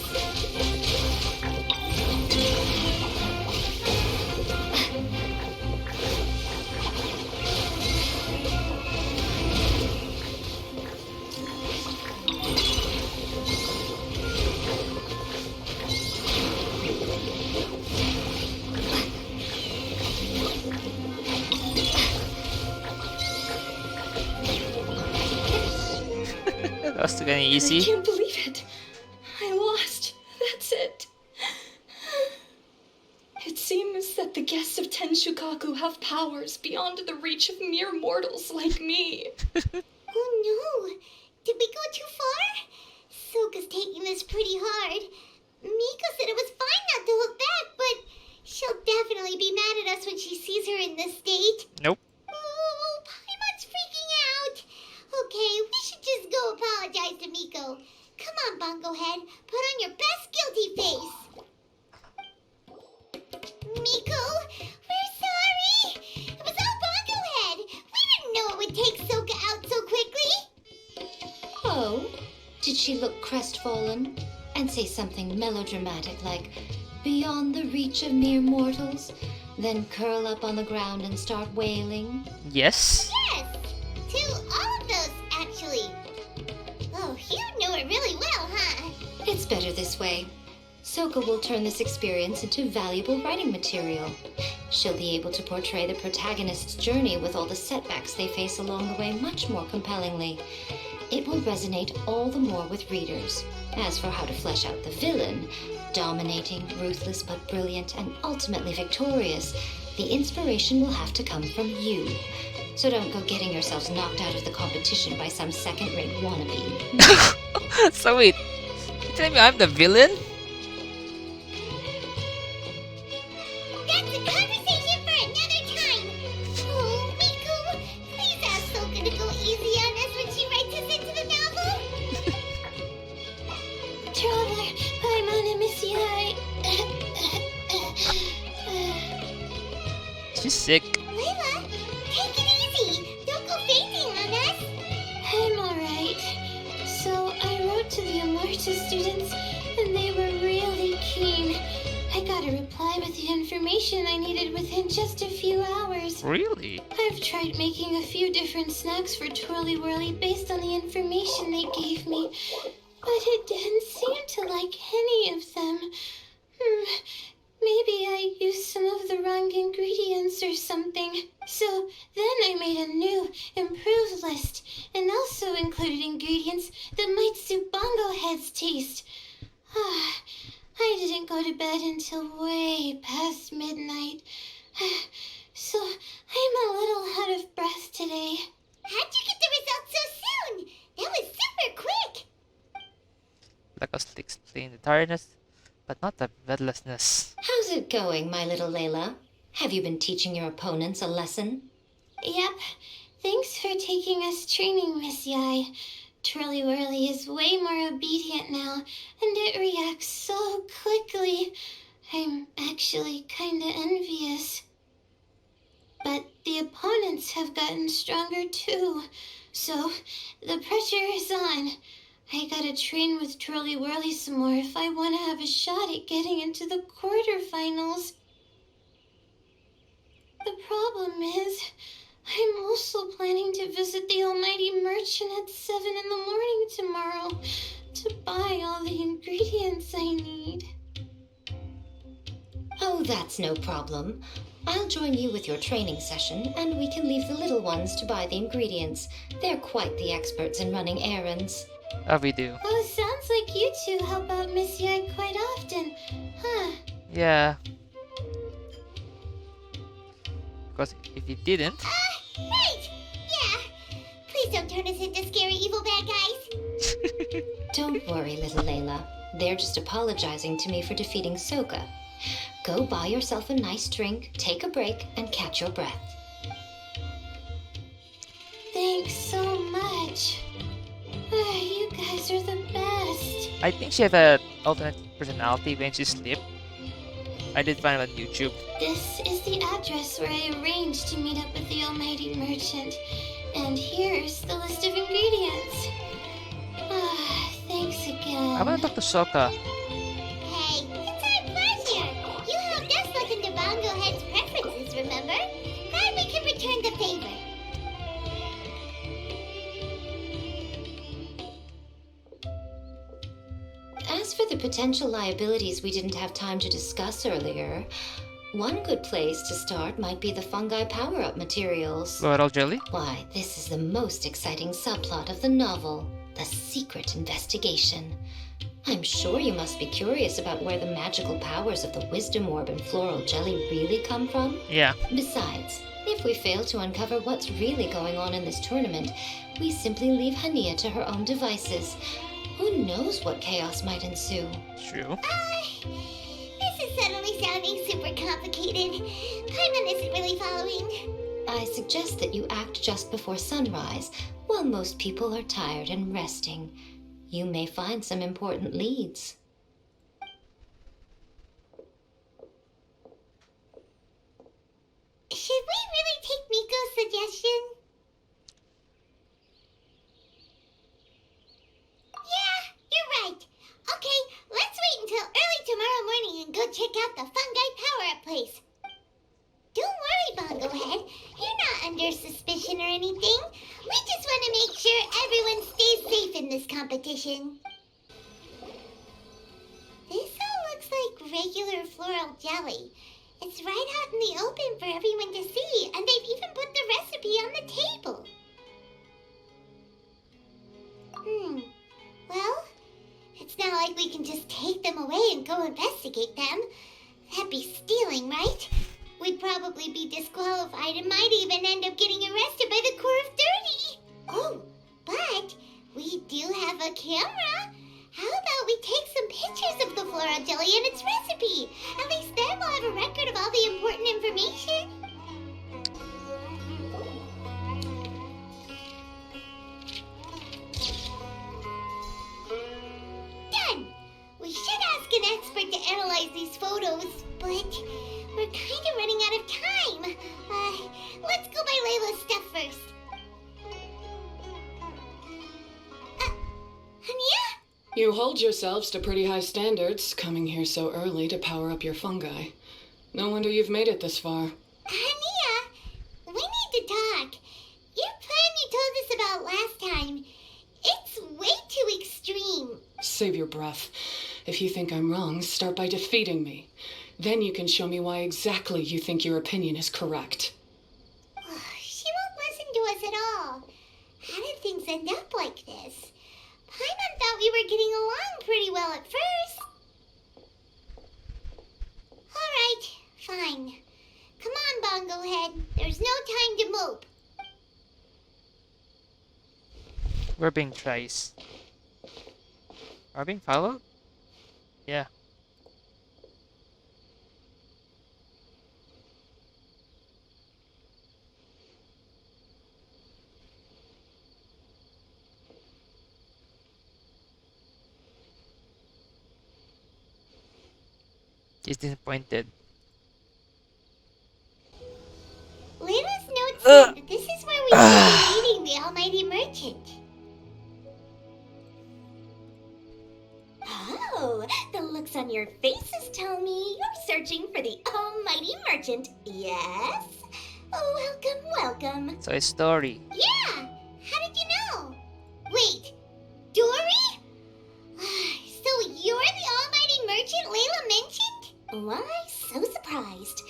S1: That was too
S6: I
S1: easy.
S6: can't believe it. I lost. That's it. It seems that the guests of Tenshukaku have powers beyond the reach of mere mortals like me.
S2: Oh no! Did we go too far? Soka's taking this pretty hard. Miko said it was fine not to look back, but she'll definitely be mad at us when she sees her in this state.
S1: Nope.
S2: Oh, Paimon's freaking out. Okay, we should just go apologize to Miko. Come on, Bongo Head. Put on your best guilty face. Miko, we're sorry. It was all Bongo Head. We didn't know it would take Soka out so quickly.
S5: Oh, did she look crestfallen and say something melodramatic like, beyond the reach of mere mortals, then curl up on the ground and start wailing?
S1: Yes.
S2: Yes, to all of those, actually. Oh, you know it really well, huh?
S5: It's better this way. Soka will turn this experience into valuable writing material. She'll be able to portray the protagonist's journey with all the setbacks they face along the way much more compellingly. It will resonate all the more with readers. As for how to flesh out the villain, dominating, ruthless but brilliant, and ultimately victorious, the inspiration will have to come from you. So don't go getting yourselves knocked out of the competition by some second-rate wannabe.
S1: So wait, you telling me I'm the villain?
S2: That's a conversation for another time. Oh, Miku, please ask Soka to go easy on us when she writes us into the novel.
S10: Traveler, Paimon and Miss Yai.
S1: She's sick.
S2: Layla, take it easy. Don't go fainting on us.
S10: I'm alright. So I wrote to the Amarta students, and they were really keen. I got a reply with the information I needed within just a few hours.
S1: Really?
S10: I've tried making a few different snacks for Twirly Whirly based on the information they gave me, but it didn't seem to like any of them. Maybe I used some of the wrong ingredients or something. So then I made a new, improved list, and also included ingredients that might suit Bongo Head's taste. I didn't go to bed until way past midnight, so I'm a little out of breath today.
S2: How'd you get the results so soon? That was super quick.
S1: Like us to explain the tiredness, but not the breathlessness.
S5: How's it going, my little Layla? Have you been teaching your opponents a lesson?
S10: Yep. Thanks for taking us training, Miss Yai. Twirly Whirly is way more obedient now, and it reacts so quickly. I'm actually kinda envious. But the opponents have gotten stronger too, so the pressure is on. I gotta train with Twirly Whirly some more if I want to have a shot at getting into the quarterfinals. The problem is, I'm also planning to visit the Almighty Merchant at 7 in the morning tomorrow to buy all the ingredients I need.
S5: Oh, that's no problem. I'll join you with your training session, and we can leave the little ones to buy the ingredients. They're quite the experts in running errands.
S1: Oh, we do.
S10: Oh, sounds like you two help out Miss Yai quite often, huh?
S1: Yeah. Because if you didn't...
S2: Right. Yeah. Please don't turn us into scary evil bad guys.
S5: Don't worry, little Layla. They're just apologizing to me for defeating Soka. Go buy yourself a nice drink, take a break, and catch your breath.
S10: Thanks so much. You guys are the best.
S1: I think she has an alternate personality when she sleep. I did find it on YouTube.
S10: This is the address where I arranged to meet up with the Almighty Merchant. And here's the list of ingredients. Thanks
S1: I wanna talk to Sokka.
S2: Hey, it's our pleasure. You helped us look into Bongo Head's preferences, remember? Glad we could return the favor.
S5: As for the potential liabilities we didn't have time to discuss earlier, one good place to start might be the fungi power-up materials.
S1: Floral jelly?
S5: Why, this is the most exciting subplot of the novel, the secret investigation. I'm sure you must be curious about where the magical powers of the wisdom orb and floral jelly really come from.
S1: Yeah.
S5: Besides, if we fail to uncover what's really going on in this tournament, we simply leave Hania to her own devices. Who knows what chaos might ensue?
S1: True.
S2: This is suddenly sounding super complicated. Paimon isn't really following.
S5: I suggest that you act just before sunrise, while most people are tired and resting. You may find some important leads.
S2: Should we really take Miko's suggestion? Yeah, you're right. Okay, let's wait until early tomorrow morning and go check out the fungi power-up place. Don't worry, Bongo Head. You're not under suspicion or anything. We just want to make sure everyone stays safe in this competition. This all looks like regular floral jelly. It's right out in the open for everyone to see, and they've even put the recipe on the table. Well, it's not like we can just take them away and go investigate them. That'd be stealing, right? We'd probably be disqualified and might even end up getting arrested by the Corps of 30. Oh, but we do have a camera. How about we take some pictures of the floral jelly and its recipe? At least then we'll have a record of all the important information. Done! We should ask an expert to analyze these photos, but we're kind of running out of time. Let's go by Layla's stuff first. Hania?
S4: You hold yourselves to pretty high standards, coming here so early to power up your fungi. No wonder you've made it this far.
S2: Hania, we need to talk. Your plan you told us about last time, it's way too extreme.
S4: Save your breath. If you think I'm wrong, start by defeating me. Then you can show me why exactly you think your opinion is correct.
S2: She won't listen to us at all. How did things end up like this? Paimon thought we were getting along pretty well at first. Alright, fine. Come on, Bongo Head. There's no time to mope.
S1: We're being traced. Are we being followed? Yeah. He's disappointed.
S2: Layla's note said that this is where we should be meeting the Almighty Merchant.
S9: Oh, the looks on your faces tell me you're searching for the Almighty Merchant, yes? Oh, welcome.
S1: So it's Story.
S2: Yeah! How did you know? Wait, Dory? So you're the Almighty Merchant Layla mentioned?
S9: Why, so surprised.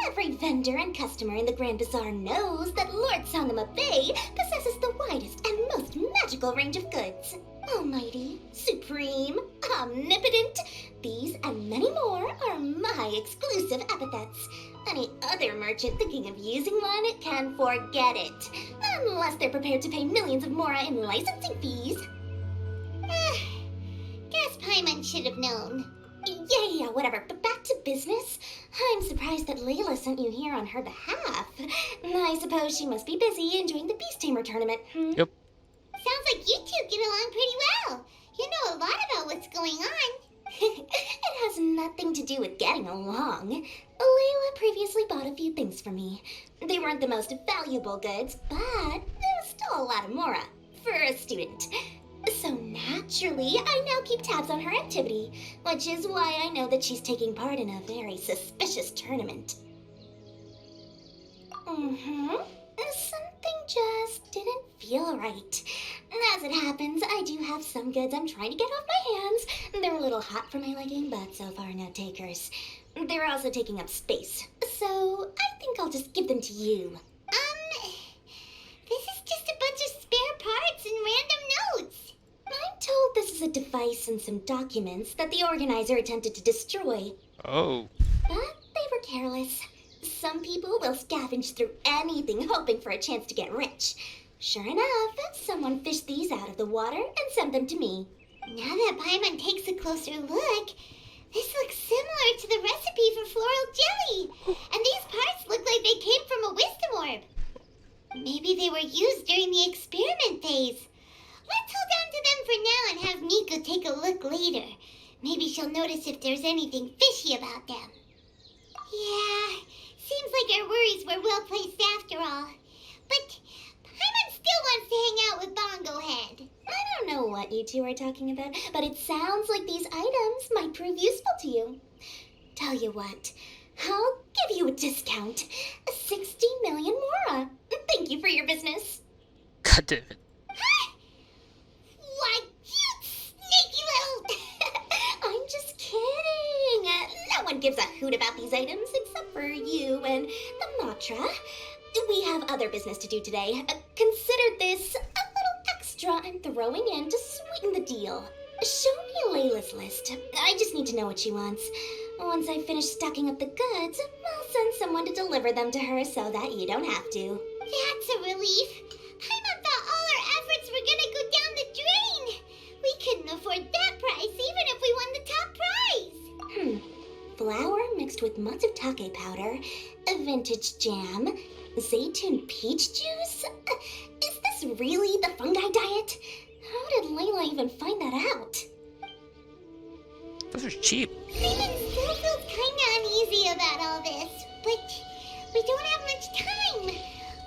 S9: Every vendor and customer in the Grand Bazaar knows that Lord Sangama Bay possesses the widest and most magical range of goods. Almighty, supreme, omnipotent, these and many more are my exclusive epithets. Any other merchant thinking of using one can forget it, unless they're prepared to pay millions of mora in licensing fees.
S2: Guess Paimon should have known.
S9: Yeah, whatever. But back to business. I'm surprised that Layla sent you here on her behalf. I suppose she must be busy enjoying the Beast Tamer tournament.
S1: Yep.
S2: Sounds like you two get along pretty well. You know a lot about what's going on.
S9: It has nothing to do with getting along. Layla previously bought a few things for me. They weren't the most valuable goods, but there was still a lot of mora for a student. So naturally, I now keep tabs on her activity, which is why I know that she's taking part in a very suspicious tournament. Something just didn't feel right. As it happens, I do have some goods I'm trying to get off my hands. They're a little hot for my liking, but so far no takers. They're also taking up space, so I think I'll just give them to you.
S2: This is just a bunch of spare parts and random notes.
S9: I'm told this is a device and some documents that the organizer attempted to destroy.
S1: Oh.
S9: But they were careless. Some people will scavenge through anything hoping for a chance to get rich. Sure enough, someone fished these out of the water and sent them to me.
S2: Now that Paimon takes a closer look, this looks similar to the recipe for floral jelly. And these parts look like they came from a wisdom orb. Maybe they were used during the experiment phase. Let's hold on to them for now and have Miko take a look later. Maybe she'll notice if there's anything fishy about them. Yeah, seems like our worries were well placed after all. But Paimon still wants to hang out with Bongo Head.
S9: I don't know what you two are talking about, but it sounds like these items might prove useful to you. Tell you what, I'll give you a discount. 60 million mora. Thank you for your business.
S1: God damn it.
S2: Why, you sneaky little...
S9: I'm just kidding. No one gives a hoot about these items except for you and the Matra. We have other business to do today. Consider this a little extra I'm throwing in to sweeten the deal. Show me Layla's list. I just need to know what she wants. Once I finish stocking up the goods, I'll send someone to deliver them to her so that you don't have to.
S2: That's a relief. Paimon thought all our efforts were gonna go down the drain. We couldn't afford that price even if we won the top prize.
S9: Flour mixed with matsutake powder, a vintage jam, zaytun peach juice? Is this really the fungi diet? How did Layla even find that out?
S1: Those are cheap.
S2: Paimon still feels kinda uneasy about all this, but we don't have much time.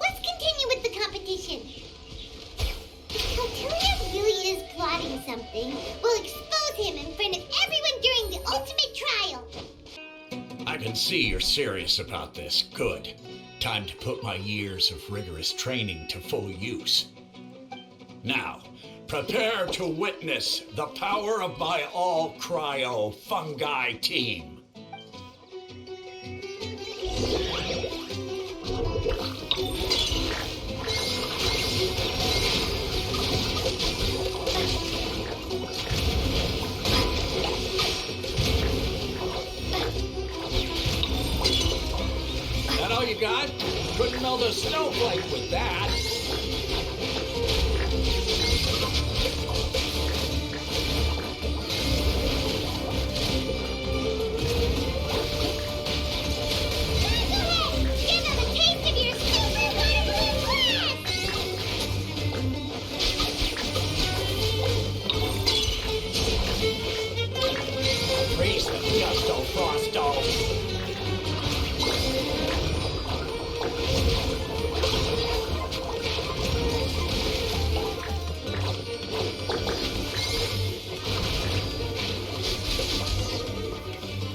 S2: Let's continue with the competition. If Kautilya really is plotting something, we'll expose him in front of everyone during the ultimate trial.
S7: I can see you're serious about this. Good. Time to put my years of rigorous training to full use. Now, prepare to witness the power of my all-cryo fungi team.
S8: That all you got? Couldn't melt a snowflake with that.
S2: Give him a taste of your super waterproof glass!
S7: Raise the Gusto Frosto.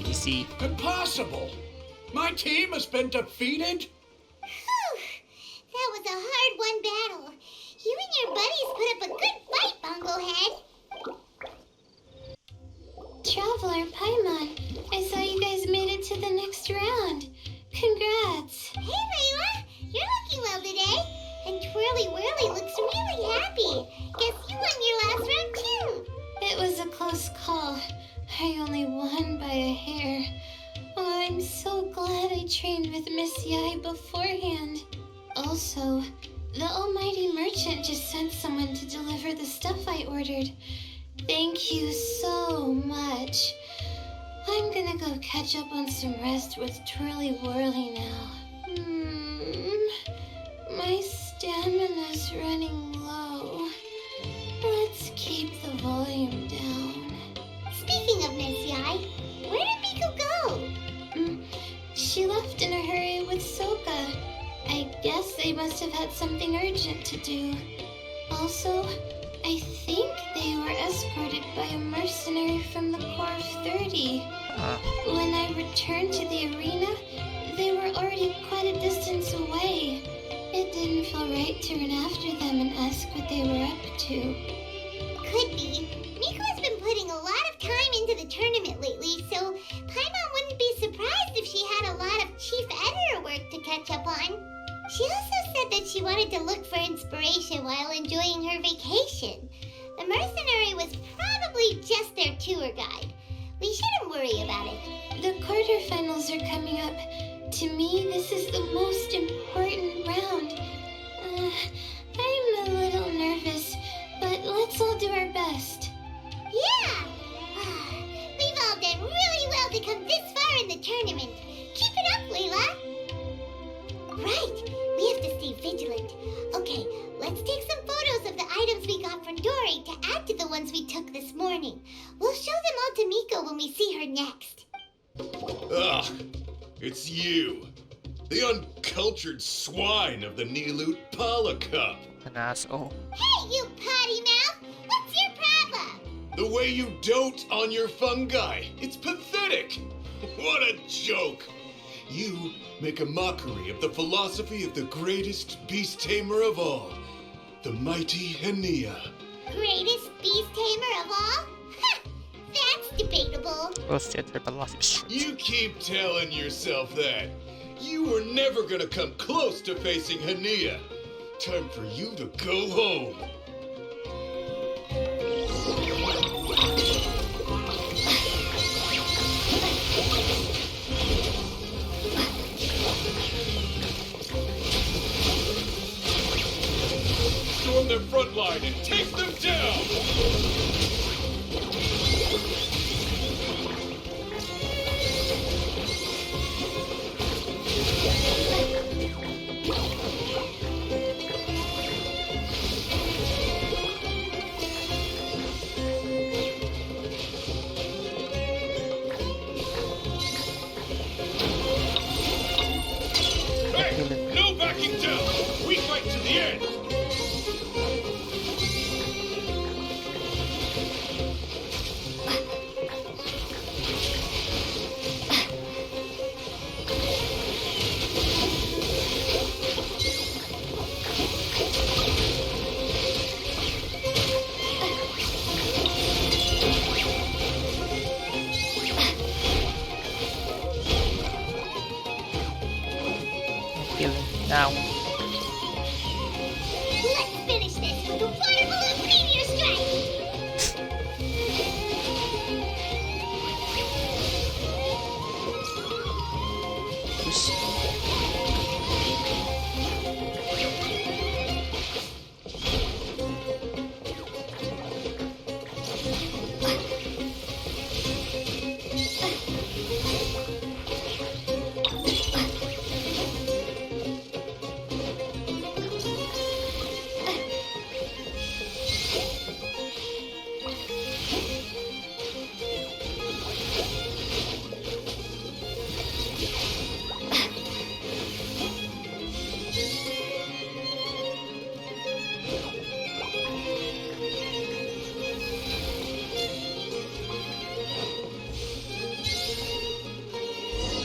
S1: Easy.
S7: Impossible! My team has been defeated?
S2: Whew, that was a hard-won battle. You and your buddies put up a good fight, Bongo Head.
S10: Traveler Paimon, I saw you guys made it to the next round. Congrats.
S2: Hey, Layla, you're looking well today. And Twirly Whirly looks really happy. Guess you won your last round, too.
S10: It was a close call. I only won by a hair. Oh, I'm so glad I trained with Miss Yai beforehand. Also, the almighty merchant just sent someone to deliver the stuff I ordered. Thank you so much. I'm gonna go catch up on some rest with Twirly Whirly now. My stamina's running low. Let's keep the volume down.
S2: Speaking of Miss Yai, where did Miko go?
S10: She left in a hurry with Soka. I guess they must have had something urgent to do. Also, I think they were escorted by a mercenary from the Corps of 30. When I returned to the arena, they were already quite a distance away. It didn't feel right to run after them and ask what they were up to.
S9: Could be. Miko has been putting a lot of time into the tournament lately, so Paimon wouldn't be surprised if she had a lot of chief editor work to catch up on. She also said that she wanted to look for inspiration while enjoying her vacation. The mercenary was probably just their tour guide. We shouldn't worry about it.
S10: The quarterfinals are coming up. To me, this is the most important round. I'm a little nervous, but let's all do our best.
S9: Yeah! We've all done really well to come this far in the tournament. Keep it up, Layla! Right, we have to stay vigilant. Okay, let's take some photos of the items we got from Dory to add to the ones we took this morning. We'll show them all to Miko when we see her next.
S11: Ugh, it's you. The uncultured swine of the Nilut Pala Cup.
S1: An asshole.
S9: Hey, you potty mouth! What's your problem?
S11: The way you dote on your fungi. It's pathetic. What a joke. You make a mockery of the philosophy of the greatest beast tamer of all, the mighty Henia.
S9: Greatest beast tamer of all? Ha! That's debatable.
S1: Bullshit, their philosophy.
S11: You keep telling yourself that. You were never gonna come close to facing Henia. Time for you to go home. Storm their front line and take them down! Hey! No backing down! We fight to the end!
S1: Now.
S9: Let's finish this with a water balloon meteor strike!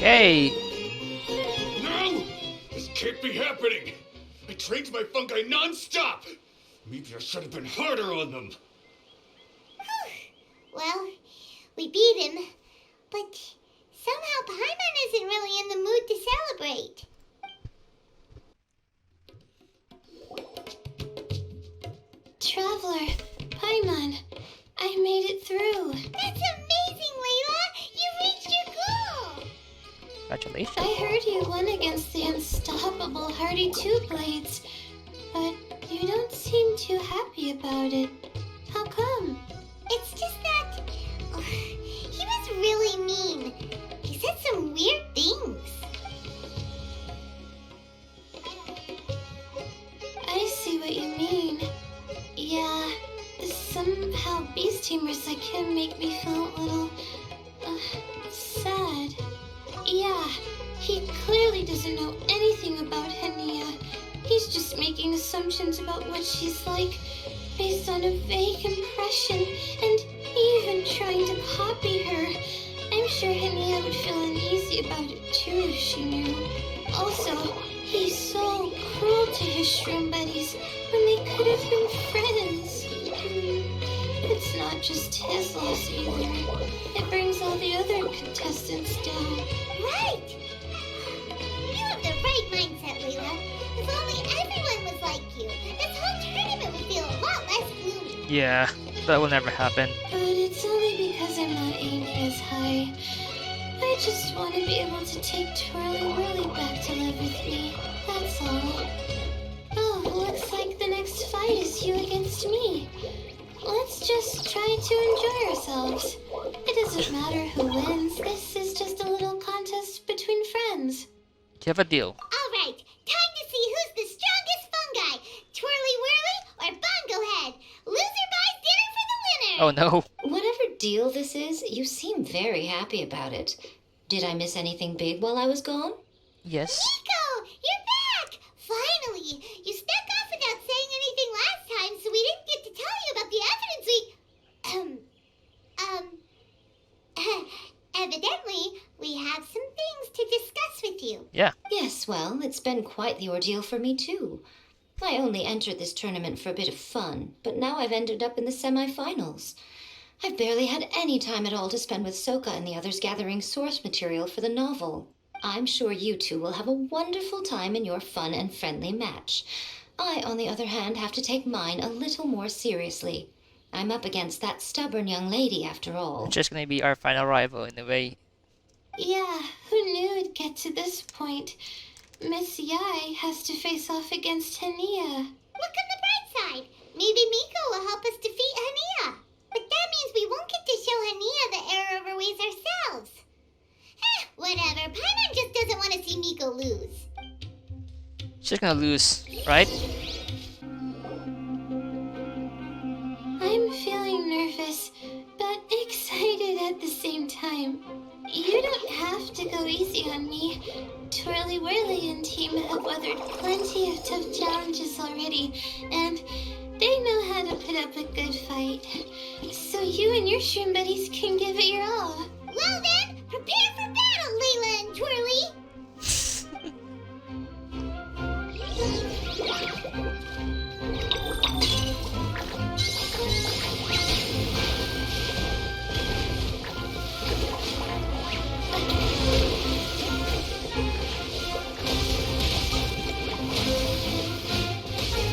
S1: Yay!
S11: No! This can't be happening! I trained my fungi non-stop! Maybe I should have been harder on them.
S9: Well, we beat him, but somehow Paimon isn't really in the mood to celebrate.
S10: Traveler, Paimon, I made it through.
S9: That's amazing, Layla! You reached your goal!
S1: Congratulations.
S10: I heard you won against the unstoppable Hardy Two Blades, but you don't seem too happy about it. How come?
S9: It's just that he was really mean. He said some weird things.
S10: I see what you mean. Yeah, somehow beast tamers like him make me feel a little sad. Yeah, he clearly doesn't know anything about Henia. He's just just making assumptions about what she's like based on a vague impression and even trying to copy her. I'm sure Hania would feel uneasy about it too if she knew. Also, he's so cruel to his shroom buddies when they could have been friends. It's not just his loss either. It brings all the other contestants down.
S9: Right! You have the right mindset, Layla. If only everyone was like you, this whole tournament would feel a lot less gloomy.
S1: Yeah, that will never happen.
S10: But it's only because I'm not aiming as high. I just want to be able to take Twirly Whirly back to live with me. That's all. Oh, looks like the next fight is you against me. Let's just try to enjoy ourselves. It doesn't matter who wins. This is just a little contest between friends.
S1: Do you have a deal?
S9: Alright, time to see who's the strongest fungi, Twirly Whirly or Bongo Head. Loser buys dinner for the winner!
S1: Oh no.
S5: Whatever deal this is, you seem very happy about it. Did I miss anything big while I was gone?
S1: Yes.
S9: Nico, you're back! Finally! You snuck off without saying anything last time, so we didn't get to tell you about the evidence evidently, we have some things to discuss with you.
S1: Yeah.
S5: Yes, well, it's been quite the ordeal for me too. I only entered this tournament for a bit of fun, but now I've ended up in the semi-finals. I've barely had any time at all to spend with Soka and the others gathering source material for the novel. I'm sure you two will have a wonderful time in your fun and friendly match. I, on the other hand, have to take mine a little more seriously. I'm up against that stubborn young lady, after all.
S1: It's just gonna be our final rival in a way.
S10: Yeah, who knew it'd get to this point? Miss Yai has to face off against Hania.
S9: Look on the bright side. Maybe Miko will help us defeat Hania. But that means we won't get to show Hania the error of our ways ourselves. Whatever. Paimon just doesn't want to see Miko lose.
S1: She's gonna lose, right?
S10: I'm feeling nervous, but excited at the same time. You don't have to go easy on me. Twirly Whirly and team have weathered plenty of tough challenges already, and they know how to put up a good fight. So you and your shroom buddies can give it your all.
S9: Well then, prepare for battle, Layla and Twirly.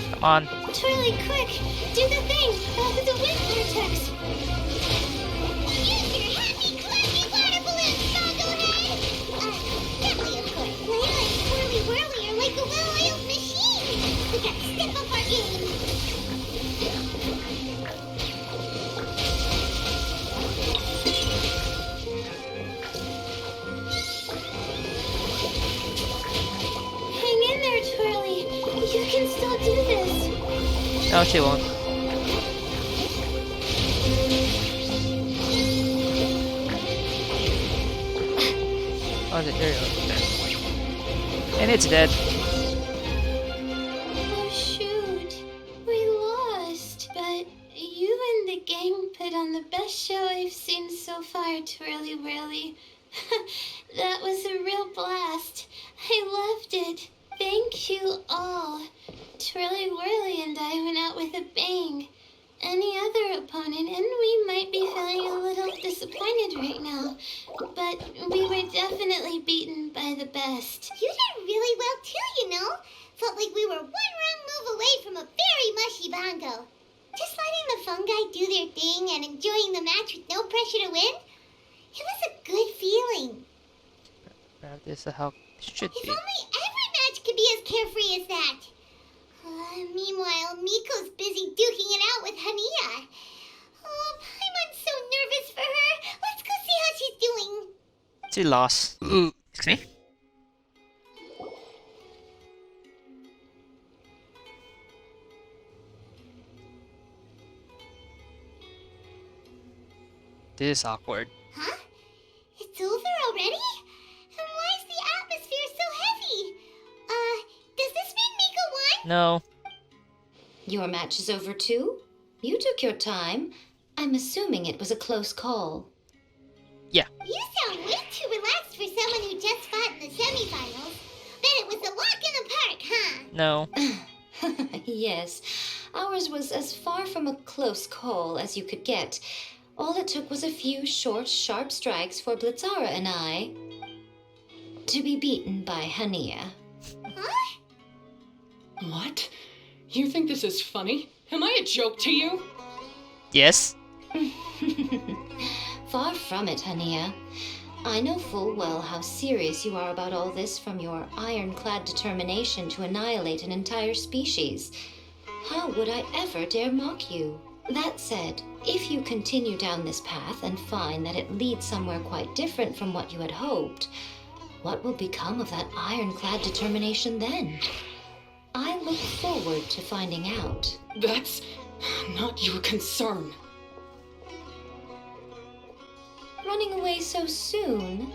S1: Come on.
S10: Twirly, quick! Do the thing! The wind vortex!
S9: Use your happy, clappy water balloons, Bongo Head! Definitely, of course. Layla and Twirly Whirly are like a well-oiled machine. We gotta step up our game.
S10: Hang in there, Twirly! You can still do this!
S1: No, she won't. Oh, there you go. And it's dead.
S10: Oh shoot, we lost, but you and the gang put on the best show I've seen so far, Twirly Whirly. That was a real blast. I loved it. Thank you all. Twirly Whirly and I went out with a bang. Any other opponent, and we might be feeling a little disappointed right now, but we were definitely beaten by the best.
S9: You did really well too, you know. Felt like we were one wrong move away from a very mushy bongo. Just letting the fungi do their thing and enjoying the match with no pressure to win, it was a good feeling.
S1: This is how it should
S9: If
S1: be.
S9: only every match could be as carefree as that. Meanwhile, Miko's busy duking it out with Hania. Oh, Paimon's so nervous for her. Let's go see how she's doing.
S1: She lost. Ooh, excuse me? This is awkward.
S9: Huh? It's over already? And why is the atmosphere so heavy? Does this mean Miko won?
S1: No.
S5: Your match is over too? You took your time. I'm assuming it was a close call.
S2: You sound way too relaxed for someone who just fought in the semifinals. Bet it was a walk in the park, huh?
S1: No.
S5: Yes, ours was as far from a close call as you could get. All it took was a few short, sharp strikes for Blitzara and I to be beaten by Hania.
S2: Huh?
S4: What? You think this is funny? Am I a joke to you?
S1: Yes.
S5: Far from it, Hania. I know full well how serious you are about all this from your ironclad determination to annihilate an entire species. How would I ever dare mock you? That said, if you continue down this path and find that it leads somewhere quite different from what you had hoped, what will become of that ironclad determination then? I look forward to finding out.
S4: That's not your concern.
S5: Running away so soon?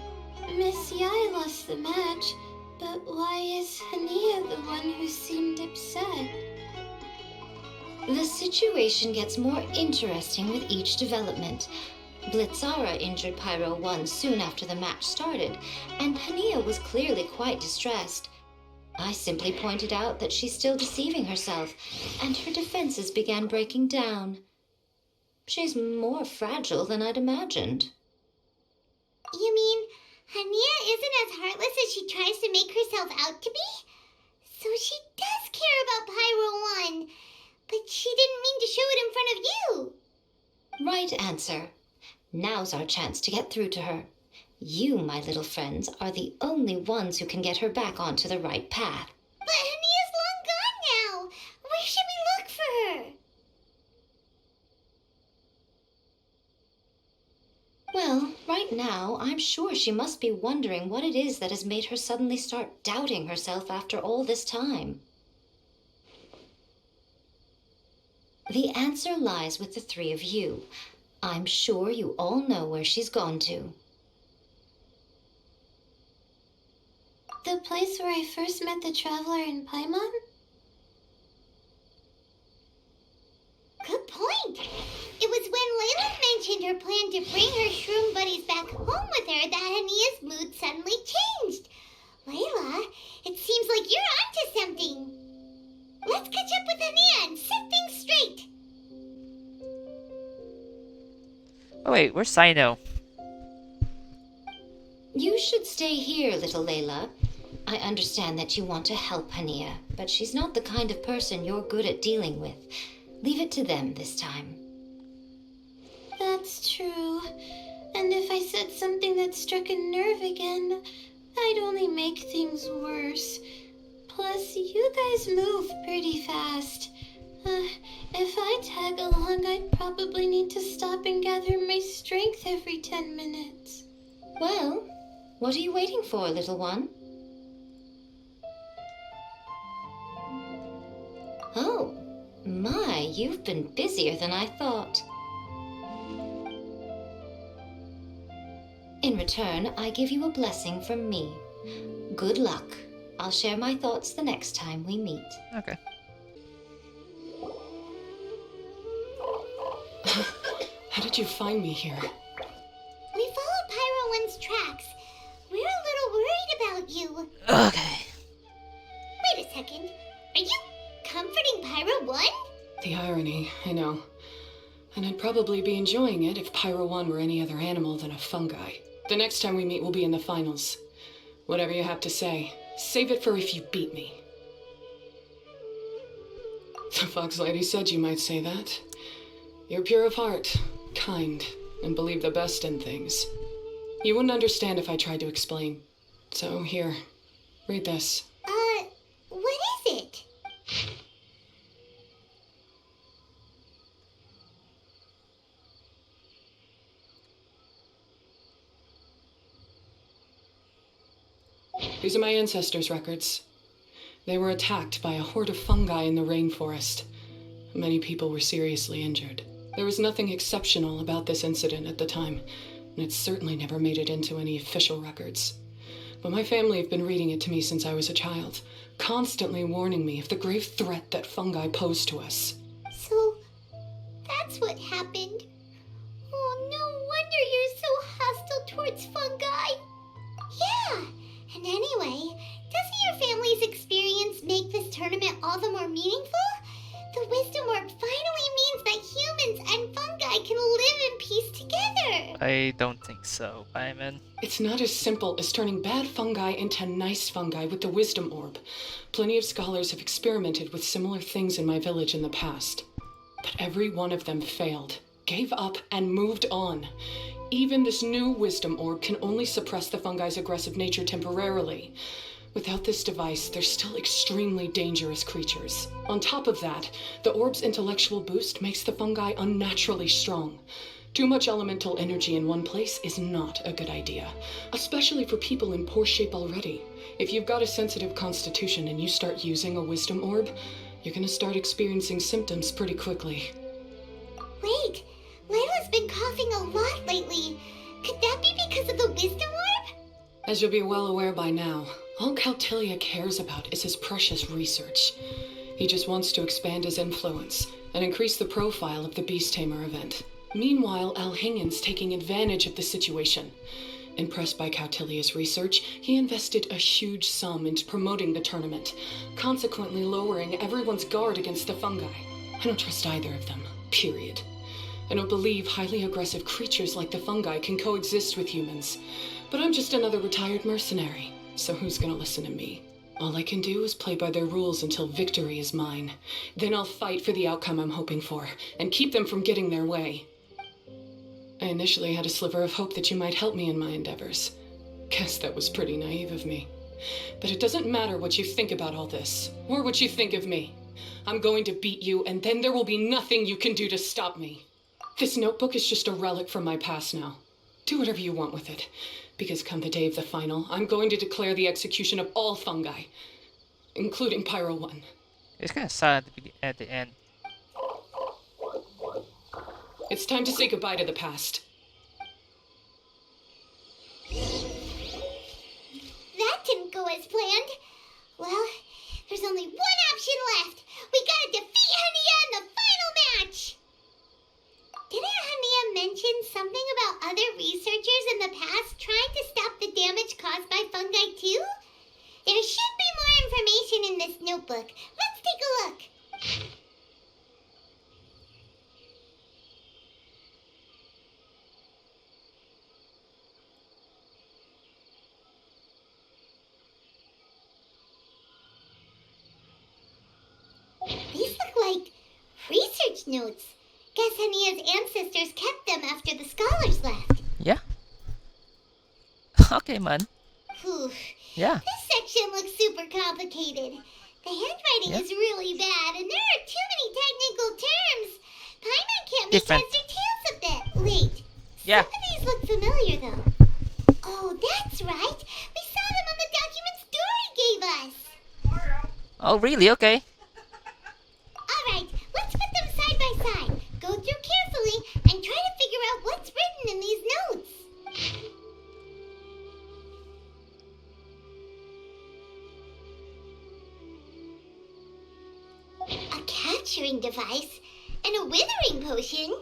S10: Miss Yai lost the match, but why is Hania the one who seemed upset?
S5: The situation gets more interesting with each development. Blitzara injured Pyro 1 soon after the match started, and Hania was clearly quite distressed. I simply pointed out that she's still deceiving herself, and her defenses began breaking down. She's more fragile than I'd imagined.
S2: You mean Hania isn't as heartless as she tries to make herself out to be? So she does care about Pyro 1, but she didn't mean to show it in front of you.
S5: Right answer. Now's our chance to get through to her. You, my little friends, are the only ones who can get her back onto the right path.
S2: But Hania's long gone now. Where should we look for her?
S5: Well, right now, I'm sure she must be wondering what it is that has made her suddenly start doubting herself after all this time. The answer lies with the three of you. I'm sure you all know where she's gone to.
S10: The place where I first met the traveler in Paimon?
S2: Good point. It was when Layla mentioned her plan to bring her shroom buddies back home with her that Hania's mood suddenly changed. Layla, it seems like you're onto something. Let's catch up with Hania and set things straight.
S1: Oh wait, where's Sino?
S5: You should stay here, little Layla. I understand that you want to help Hania, but she's not the kind of person you're good at dealing with. Leave it to them this time.
S10: That's true. And if I said something that struck a nerve again, I'd only make things worse. Plus, you guys move pretty fast. If I tag along, I'd probably need to stop and gather my strength every 10 minutes.
S5: Well, what are you waiting for, little one? Oh, my, you've been busier than I thought. In return, I give you a blessing from me. Good luck. I'll share my thoughts the next time we meet.
S1: Okay.
S4: How did you find me here?
S2: We followed Pyro 1's tracks. We're a little worried about you.
S1: Okay.
S2: Wait a second. Are you comforting Pyro 1?
S4: The irony, I know. And I'd probably be enjoying it if Pyro 1 were any other animal than a fungi. The next time we meet will be in the finals. Whatever you have to say, save it for if you beat me. The Fox Lady said you might say that. You're pure of heart, kind, and believe the best in things. You wouldn't understand if I tried to explain. So here, read this.
S2: What is it?
S4: These are my ancestors' records. They were attacked by a horde of fungi in the rainforest. Many people were seriously injured. There was nothing exceptional about this incident at the time, and it certainly never made it into any official records. But my family have been reading it to me since I was a child, constantly warning me of the grave threat that fungi pose to us.
S9: So, that's what happened. Oh, no wonder you're so hostile towards fungi. Yeah, and anyway, doesn't your family's experience make this tournament all the more meaningful? The Wisdom Orb finally means that humans and fungi can live in peace together.
S1: I don't think so, Paimon.
S4: It's not as simple as turning bad fungi into nice fungi with the Wisdom Orb. Plenty of scholars have experimented with similar things in my village in the past. But every one of them failed, gave up, and moved on. Even this new Wisdom Orb can only suppress the fungi's aggressive nature temporarily. Without this device, they're still extremely dangerous creatures. On top of that, the orb's intellectual boost makes the fungi unnaturally strong. Too much elemental energy in one place is not a good idea, especially for people in poor shape already. If you've got a sensitive constitution and you start using a Wisdom Orb, you're gonna start experiencing symptoms pretty quickly.
S9: Wait, Layla's been coughing a lot lately. Could that be because of the Wisdom Orb?
S4: As you'll be well aware by now, all Cautilia cares about is his precious research. He just wants to expand his influence and increase the profile of the Beast Tamer event. Meanwhile, Alhingen's taking advantage of the situation. Impressed by Cautilia's research, he invested a huge sum into promoting the tournament, consequently lowering everyone's guard against the fungi. I don't trust either of them, period. I don't believe highly aggressive creatures like the fungi can coexist with humans. But I'm just another retired mercenary, so who's gonna listen to me? All I can do is play by their rules until victory is mine. Then I'll fight for the outcome I'm hoping for, and keep them from getting their way. I initially had a sliver of hope that you might help me in my endeavors. Guess that was pretty naive of me. But it doesn't matter what you think about all this, or what you think of me. I'm going to beat you, and then there will be nothing you can do to stop me. This notebook is just a relic from my past now. Do whatever you want with it, because come the day of the final, I'm going to declare the execution of all fungi, including Pyro 1.
S1: It's kind of sad at the end.
S4: It's time to say goodbye to the past.
S9: That didn't go as planned. Well, there's only one option left. We gotta defeat Hania in the final match. Didn't Hania mention something about other researchers in the past trying to stop the damage caused by fungi too? There should be more information in this notebook. Let's take a look. These look like research notes. Guess Hania's ancestors kept them after the scholars left.
S1: Yeah. Okay, man.
S9: Whew.
S1: Yeah.
S9: This section looks super complicated. The handwriting is really bad, and there are too many technical terms. Paimon can't make
S1: Different.
S9: heads or tails of that. Wait.
S1: Yeah.
S9: Some of these look familiar, though. Oh, that's right. We saw them on the documents Dory gave us.
S1: Oh, really? Okay.
S9: All right, let's put them side by side. Go through carefully and try to figure out what's written in these notes. A capturing device and a withering potion.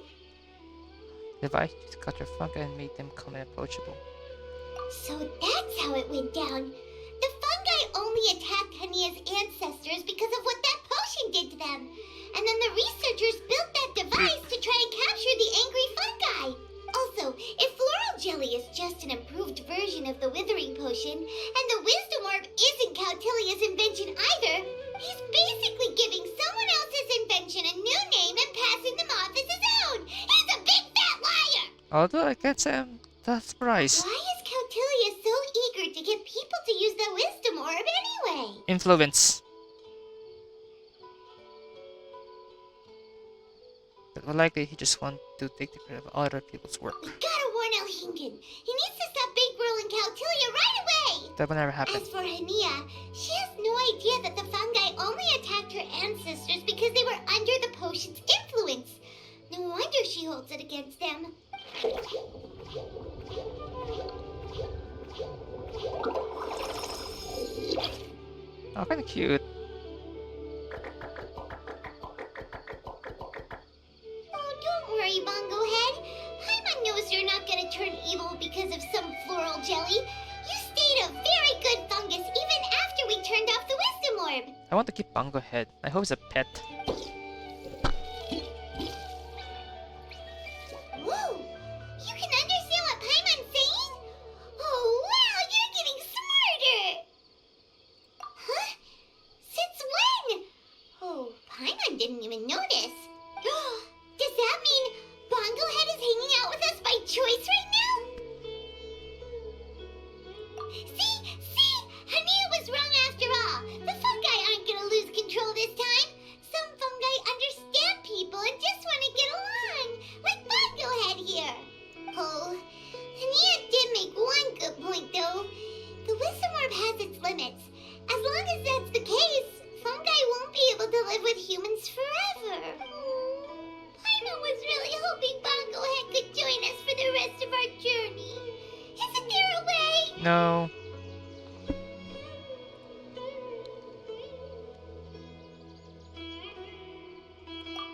S1: Device to cut your fungi and make them come unapproachable.
S9: So that's how it went down. The fungi only attacked Hania's ancestors because of what that potion did to them. And then the researchers built that device to try and capture the angry fungi. Also, if floral jelly is just an improved version of the withering potion, and the wisdom orb isn't Cautilia's invention either, he's basically giving someone else's invention a new name and passing them off as his own. He's a big fat liar!
S1: Although I can't say I'm that surprised.
S9: Why is Cautilia so eager to get people to use the wisdom orb anyway?
S1: Influence. But more likely he just wants to take the credit of other people's work.
S9: We gotta warn Alhingen. He needs to stop bankrolling Cautilia right away!
S1: That will never happen.
S9: As for Hania, she has no idea that the fungi only attacked her ancestors because they were under the potion's influence. No wonder she holds it against them.
S1: Oh, kind of cute.
S9: Oh, don't worry, Bongo Head. Paimon knows you're not gonna turn evil because of some floral jelly. You stayed a very good fungus even after we turned off the wisdom orb.
S1: I want to keep Bongo Head. I hope it's a pet.
S9: Whoa! You can understand what Paimon's saying? Oh, wow, you're getting smarter! Huh? Since when? Oh, Paimon didn't even notice. Does that mean Bongo Head is hanging out with us by choice right now? See? Hania was wrong after all. The fungi aren't gonna lose control this time. Some fungi understand people and just want to get along. Like Bongo Head here. Oh, Hania did make one good point though. The wisdom orb has its limits. As long as that's the case, fungi won't be able to live with humans forever. Paimon was really hoping Bongo Head could join us for the rest of our journey. Isn't there a way?
S1: No.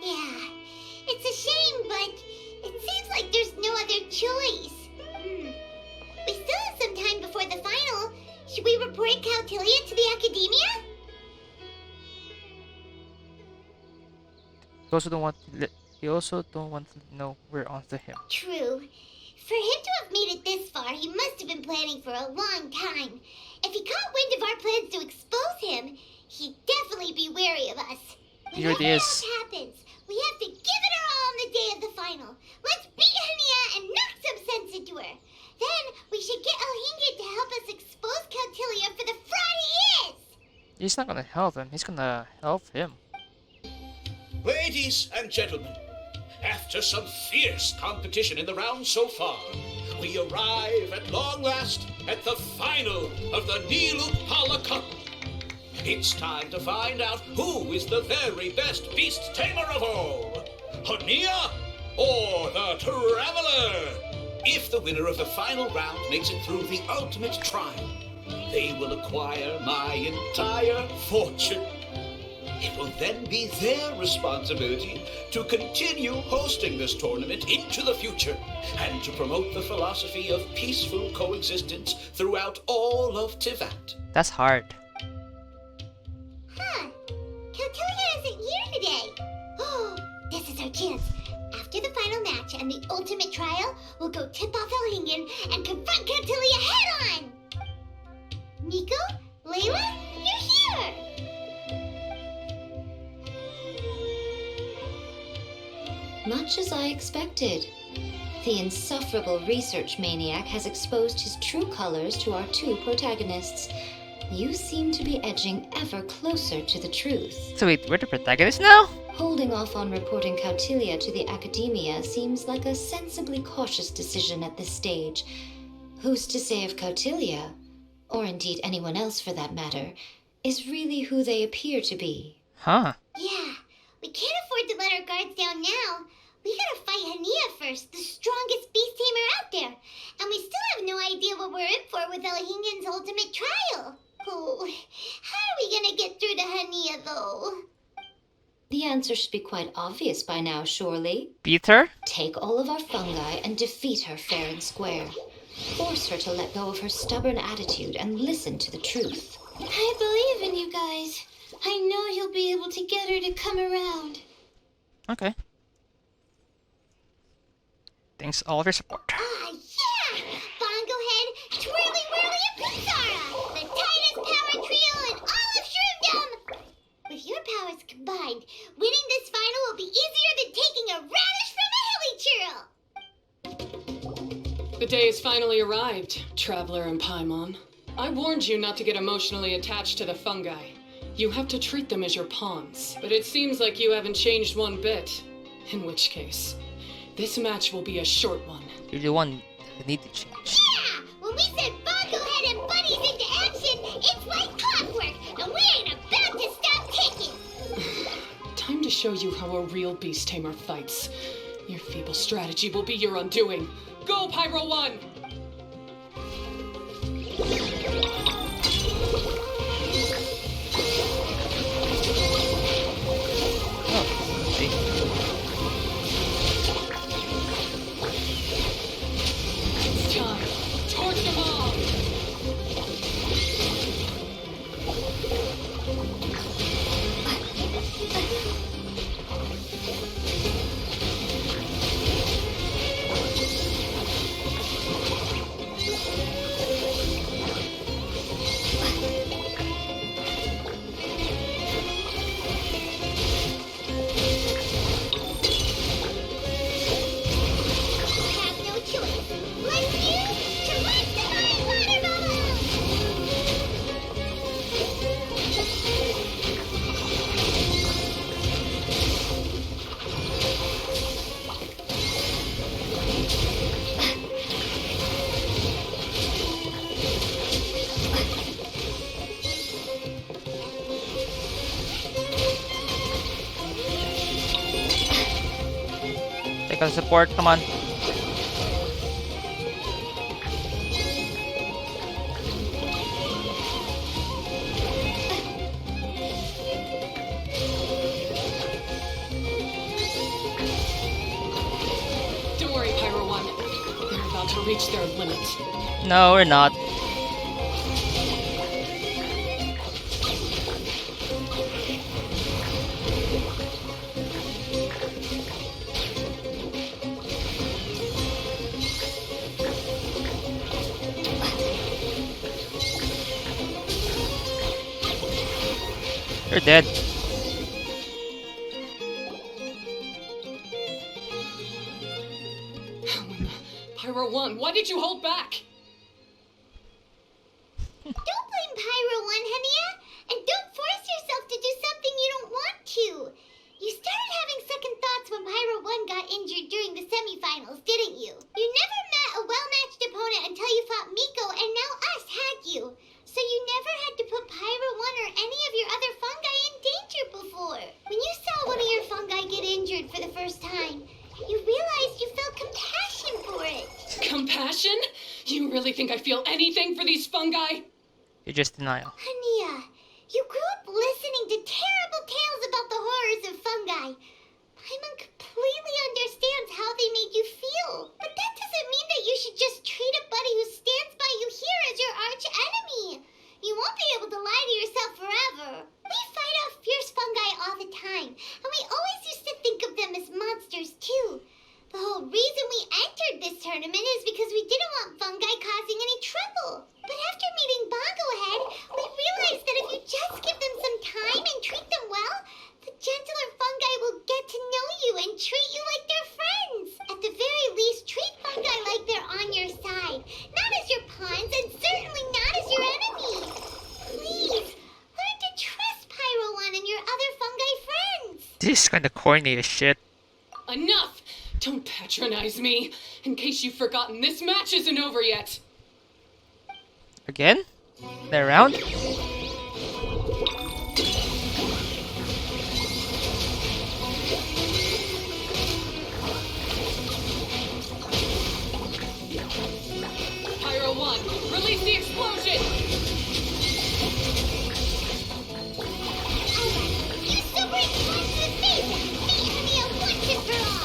S9: Yeah, it's a shame, but it seems like there's no other choice. We still have some time before the final. Should we report Cautilia to the academia?
S1: He also don't want to know we're onto him.
S9: True. For him to have made it this far, he must have been planning for a long time. If he caught wind of our plans to expose him, he'd definitely be wary of us.
S1: Here it
S9: Whatever
S1: is.
S9: else happens, we have to give it our all on the day of the final. Let's beat Hania and knock some sense into her. Then we should get Elhinga to help us expose Cautilia for the fraud he is.
S1: He's not gonna help him. He's gonna help him.
S7: Ladies and gentlemen, after some fierce competition in the round so far, we arrive at long last at the final of the Nilupala Cup. It's time to find out who is the very best beast tamer of all, Hania or the Traveler. If the winner of the final round makes it through the ultimate trial, they will acquire my entire fortune. It will then be their responsibility to continue hosting this tournament into the future and to promote the philosophy of peaceful coexistence throughout all of Tivat.
S1: That's hard.
S9: Huh. Cautilia isn't here today. Oh, this is our chance. After the final match and the ultimate trial, we'll go tip off Elhingen and confront Cautilia head-on! Nico? Layla? You're here!
S5: Much as I expected. The insufferable research maniac has exposed his true colors to our two protagonists. You seem to be edging ever closer to the truth.
S1: So wait, we're the protagonists now?
S5: Holding off on reporting Cautilia to the academia seems like a sensibly cautious decision at this stage. Who's to say if Cautilia, or indeed anyone else for that matter, is really who they appear to be?
S1: Huh.
S9: Yeah, we can't afford to let our guards down now. We gotta fight Hania first, the strongest beast tamer out there. And we still have no idea what we're in for with Elhingen's ultimate trial. Oh, how are we gonna get through to Hania, though?
S5: The answer should be quite obvious by now, surely.
S1: Beat her?
S5: Take all of our fungi and defeat her fair and square. Force her to let go of her stubborn attitude and listen to the truth.
S10: I believe in you guys. I know you'll be able to get her to come around.
S1: Okay. Thanks all of your support.
S9: Ah, yeah! Bongo Head, Twirly Whirly, and Pizzara! The tightest power trio in all of Shroomdom! With your powers combined, winning this final will be easier than taking a radish from a hilly churl!
S4: The day has finally arrived, Traveler and Paimon. I warned you not to get emotionally attached to the fungi. You have to treat them as your pawns. But it seems like you haven't changed one bit. In which case, this match will be a short one.
S1: You're the one that need to change.
S9: Yeah! When we send Bongo Head and buddies into action, it's like clockwork, and we ain't about to stop ticking!
S4: Time to show you how a real beast tamer fights. Your feeble strategy will be your undoing. Go, Pyro 1!
S1: Take on support, come on.
S4: Don't worry, Pyro 1. They're about to reach their limit.
S1: No, we're not. You're dead.
S4: Pyro 1, why did you hold back?
S2: Don't blame Pyro 1, Hania. And don't force yourself to do something you don't want to. You started having second thoughts when Pyro 1 got injured during the semifinals, didn't you? You never met a well-matched opponent until you fought Miko, and now us had you. So you never had to put Pyro 1 or any of your other fungi in danger before. When you saw one of your fungi get injured for the first time, you realized you felt compassion for it.
S4: Compassion? You really think I feel anything for these fungi?
S1: You're just denial.
S2: Hania, you grew up listening to terrible tales about the horrors of fungi. Paimon completely understands how they made you feel. But that doesn't mean that you should just treat a buddy who stands by you here as your arch enemy. You won't be able to lie to yourself forever. We fight off fierce fungi all the time, and we always used to think of them as monsters too. The whole reason we entered this tournament is because we didn't want fungi causing any trouble. But after meeting Bongo Head, we realized that if you just give them some time and treat them well, the gentler fungi will get to know you and treat you like their friends. At the very least, treat fungi like they're on your side, not as your pawns and certainly not as your enemies. Please, learn to trust Pyro 1 and your other fungi friends.
S1: This is kinda corny as shit.
S4: Enough! Don't patronize me. In case you've forgotten, this match isn't over yet.
S1: Again? They're around?
S4: Pyro 1, release the explosion!
S2: You super explosive face! Beat Hania once and for all!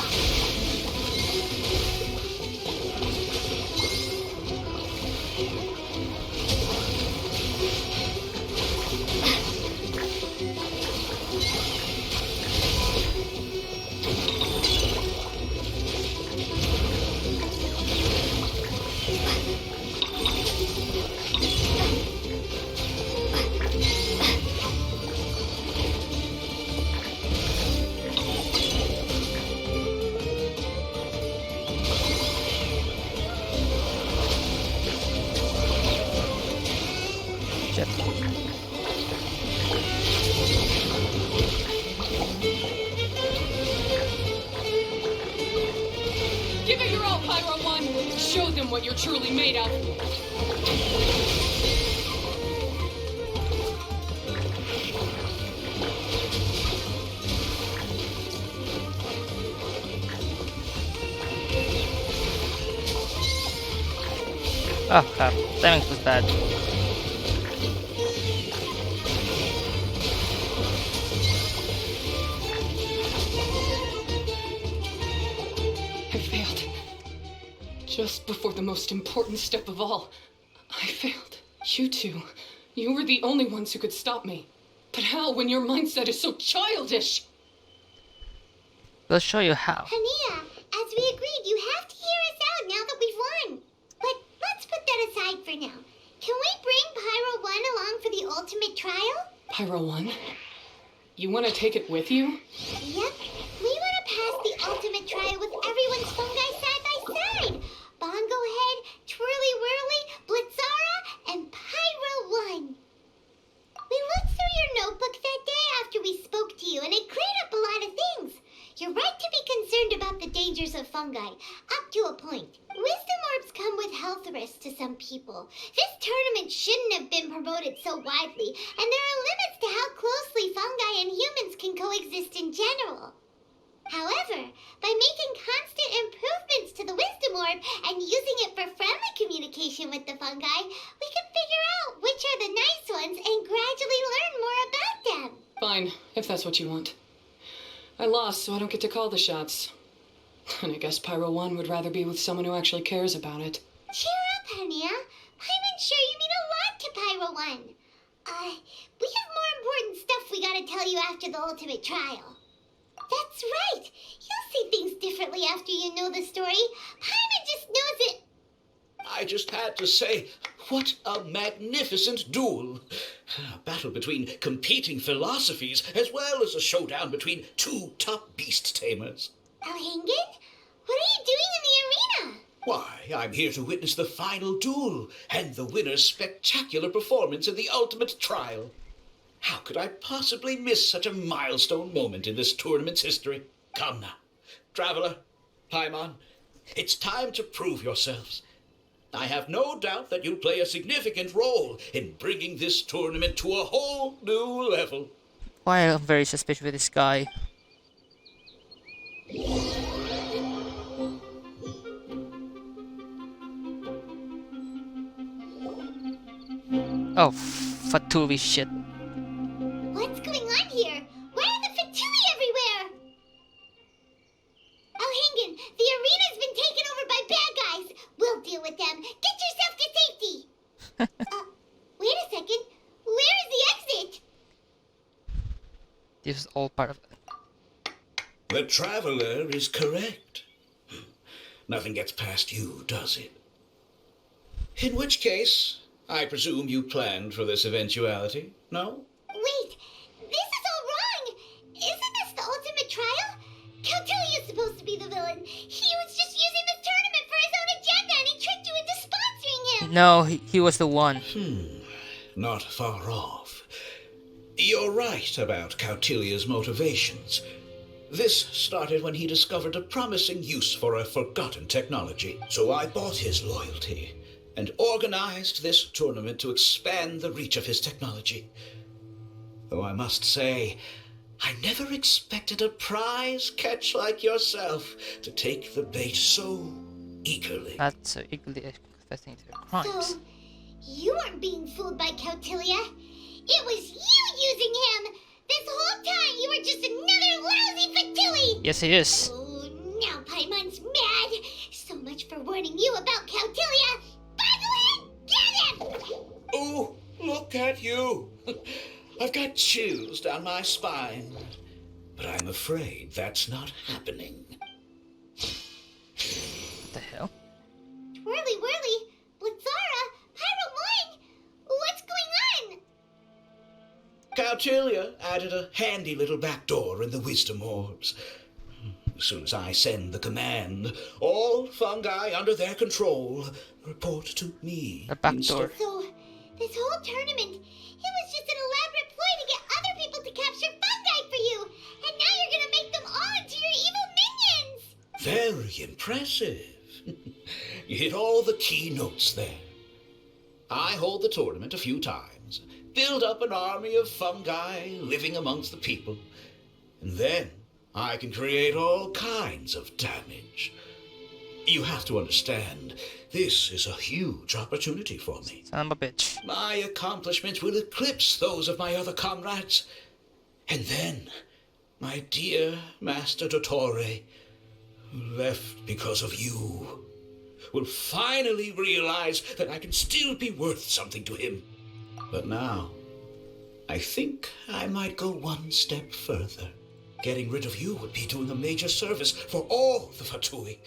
S1: Shit.
S4: Give it your all, Pyro 1! Show them what you're truly made of!
S1: Oh crap, timing was bad.
S4: I failed. Just before the most important step of all, I failed. You two, you were the only ones who could stop me. But how when your mindset is so childish?
S1: We'll show you how.
S2: Hania, as we agreed, you have to hear us out now that we've won. But let's put that aside for now. Can we bring Pyro 1 along for the ultimate trial?
S4: Pyro 1? You want to take it with you?
S2: Yep. We want to pass the ultimate trial with everyone's fungi side by side. Bongo Head, Twirly Whirly, Blitzara, and Pyro 1. We looked through your notebook that day after we spoke to you, and it cleared up a lot of things. You're right to be concerned about the dangers of fungi, up to a point. Wisdom orbs come with health risks to some people. This tournament shouldn't have been promoted so widely, and there are limits to how closely fungi and humans can coexist in general. However, by making constant
S4: if that's what you want. I lost, so I don't get to call the shots. And I guess Pyro 1 would rather be with someone who actually cares about it.
S9: Cheer up, Hania. Paimon's sure you mean a lot to Pyro 1. We have more important stuff we gotta tell you after the ultimate trial. That's right. You'll see things differently after you know the story. Paimon just knows it.
S7: I just had to say, what a magnificent duel. A battle between competing philosophies, as well as a showdown between two top beast tamers.
S9: Alhingen? What are you doing in the arena?
S7: Why, I'm here to witness the final duel and the winner's spectacular performance in the ultimate trial. How could I possibly miss such a milestone moment in this tournament's history? Come now, Traveler, Paimon, it's time to prove yourselves. I have no doubt that you'll play a significant role in bringing this tournament to a whole new level.
S1: Why I'm very suspicious with this guy. Oh, Fatui shit.
S9: What's going on here? Why are the Fatui everywhere? Alhingen, the arena's been taken over by bad guys. We'll deal with them. Get yourself to safety. Wait a second. Where is the exit?
S1: This is all part of it.
S7: The Traveler is correct. Nothing gets past you, does it? In which case, I presume you planned for this eventuality, no?
S9: Wait, this is all wrong. Isn't this the ultimate trial? Cautilia's supposed to be the villain. He was just using this tournament for his own agenda and he tricked you into sponsoring him.
S1: No, he was the one.
S7: Not far off. You're right about Cautilia's motivations. This started when he discovered a promising use for a forgotten technology. So I bought his loyalty and organized this tournament to expand the reach of his technology. Though I must say, I never expected a prize catch like yourself to take the bait so eagerly.
S1: Not so eagerly confessing to their crimes.
S9: So, you weren't being fooled by Cautilia. It was you using him. This whole time you were just another lousy Fatui.
S1: Yes, he is.
S9: Oh, now Paimon's mad. So much for warning you about Cautilia. Bundle him! Get him!
S7: Oh, look at you. I've got chills down my spine. But I'm afraid that's not happening.
S1: What the hell?
S9: Twirly whirly, Blitzara, Pyro 1, what's going on?
S7: Cautilia added a handy little back door in the wisdom orbs. As soon as I send the command, all fungi under their control report to me.
S1: A back
S7: instead.
S1: door.
S9: So, this whole tournament, it was just an elaborate ploy to get other people to capture fungi for you. And now you're gonna make them all into your evil minions.
S7: Very impressive. You hit all the key notes there. I hold the tournament a few times, build up an army of fungi living amongst the people, and then I can create all kinds of damage. You have to understand, this is a huge opportunity for me.
S1: Son of a bitch.
S7: My accomplishments will eclipse those of my other comrades. And then, my dear Master Dottore, who left because of you, will finally realize that I can still be worth something to him. But now, I think I might go one step further. Getting rid of you would be doing a major service for all the Fatui,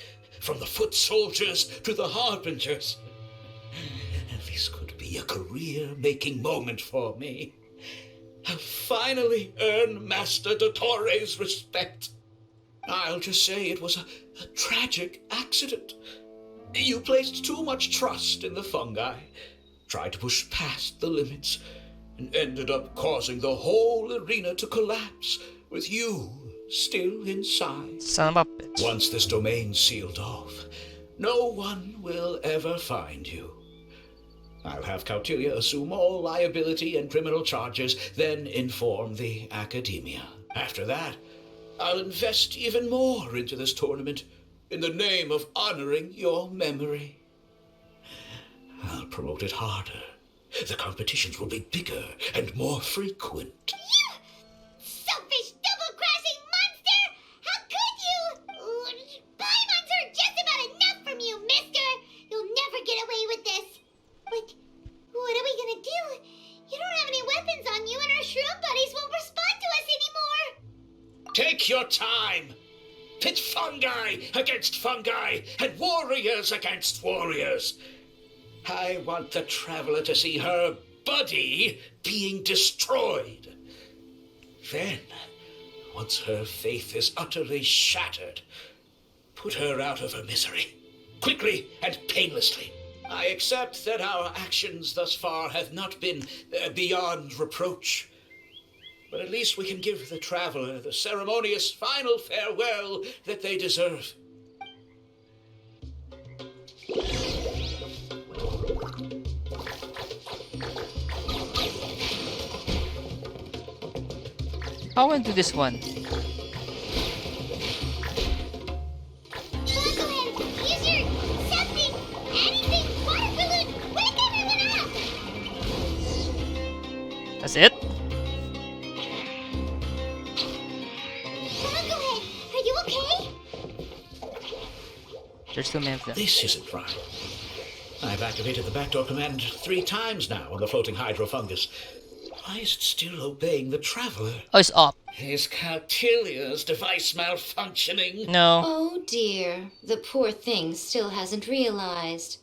S7: from the foot soldiers to the harbingers. And this could be a career-making moment for me. I'll finally earn Master Dottore's respect. I'll just say it was a tragic accident. You placed too much trust in the fungi, tried to push past the limits, and ended up causing the whole arena to collapse, with you still inside.
S1: Son of a bitch.
S7: Once this domain's sealed off, no one will ever find you. I'll have Cautilia assume all liability and criminal charges, then inform the Academia. After that, I'll invest even more into this tournament in the name of honoring your memory. I'll promote it harder. The competitions will be bigger and more frequent.
S9: So
S7: Take your time. Pit fungi against fungi and warriors against warriors. I want the traveler to see her body being destroyed. Then, once her faith is utterly shattered, put her out of her misery, quickly and painlessly. I accept that our actions thus far have not been beyond reproach. But at least we can give the traveler the ceremonious final farewell that they deserve.
S1: How into this one?
S9: Use your something, anything, water balloon, whatever it up.
S1: That's it?
S9: Are you okay?
S1: There's too many of them.
S7: This isn't right. I've activated the backdoor command 3 times now on the floating hydrofungus. Why is it still obeying the traveler?
S1: Oh, it's up.
S7: Is Cautilia's device malfunctioning?
S1: No.
S5: Oh dear, the poor thing still hasn't realized.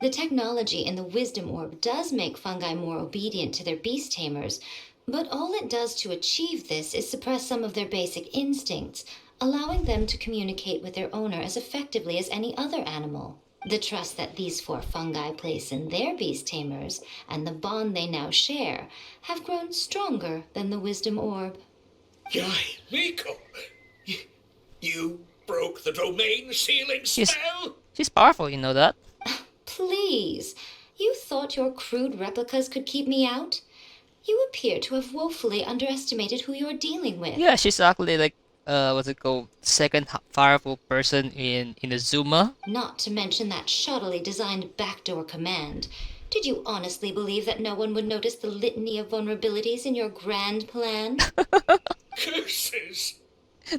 S5: The technology in the wisdom orb does make fungi more obedient to their beast tamers, but all it does to achieve this is suppress some of their basic instincts, allowing them to communicate with their owner as effectively as any other animal. The trust that these 4 fungi place in their beast tamers and the bond they now share have grown stronger than the wisdom orb.
S7: Yai, Miko, you broke the domain sealing spell?
S1: She's powerful, you know that?
S5: Please, you thought your crude replicas could keep me out? You appear to have woefully underestimated who you're dealing with.
S1: Yeah, she's actually like, what's it called? Second powerful person in Inazuma.
S5: Not to mention that shoddily designed backdoor command. Did you honestly believe that no one would notice the litany of vulnerabilities in your grand plan?
S7: Curses!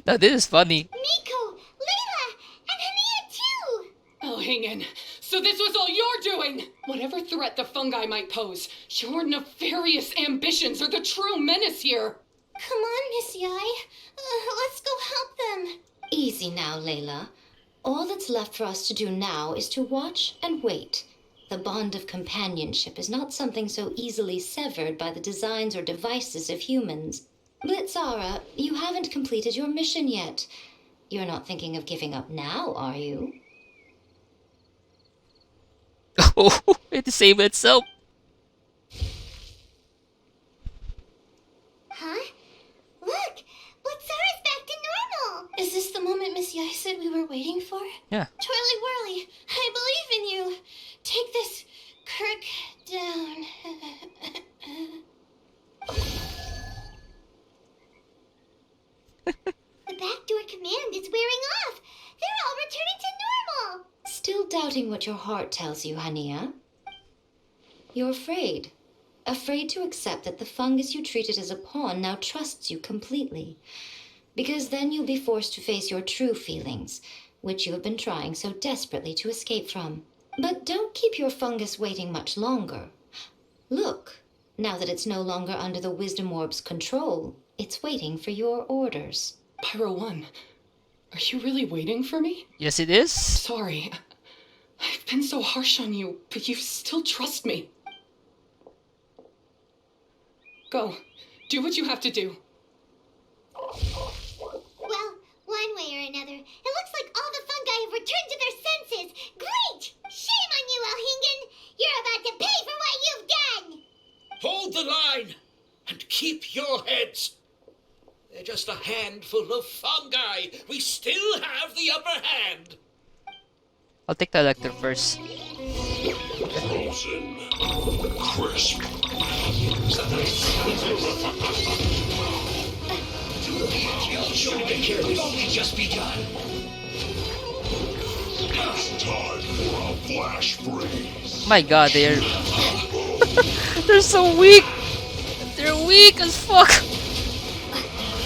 S1: Now this is funny.
S9: Miko, Layla, and Hania too.
S4: Oh, hang in. So this was all you're doing! Whatever threat the fungi might pose, your nefarious ambitions are the true menace here.
S10: Come on, Miss Yai. Let's go help them.
S5: Easy now, Layla. All that's left for us to do now is to watch and wait. The bond of companionship is not something so easily severed by the designs or devices of humans. Blitzara, you haven't completed your mission yet. You're not thinking of giving up now, are you?
S1: Oh, it disabled itself.
S9: Huh? Look, Blitzara's back to normal.
S10: Is this the moment Miss Yai said we were waiting for?
S1: Yeah.
S10: Twirly Whirly, I believe in you. Take this Kirk down.
S9: The backdoor command is wearing off. They're all returning to normal.
S5: Still doubting what your heart tells you, Hania? You're afraid. Afraid to accept that the fungus you treated as a pawn now trusts you completely. Because then you'll be forced to face your true feelings, which you have been trying so desperately to escape from. But don't keep your fungus waiting much longer. Look, now that it's no longer under the Wisdom Orb's control, it's waiting for your orders.
S4: Pyro 1, are you really waiting for me?
S1: Yes, it is.
S4: Sorry. I've been so harsh on you, but you still trust me. Go. Do what you have to do.
S9: Well, one way or another, it looks like all the fungi have returned to their senses. Great! Shame on you, Elhingen! You're about to pay for what you've done!
S7: Hold the line and keep your heads. They're just a handful of fungi. We still have the upper hand.
S1: I'll take the elector first.
S11: Frozen. Crisp.
S7: We've only just begun.
S11: It's time for a flash freeze.
S1: My god, they're they're so weak. They're weak as fuck.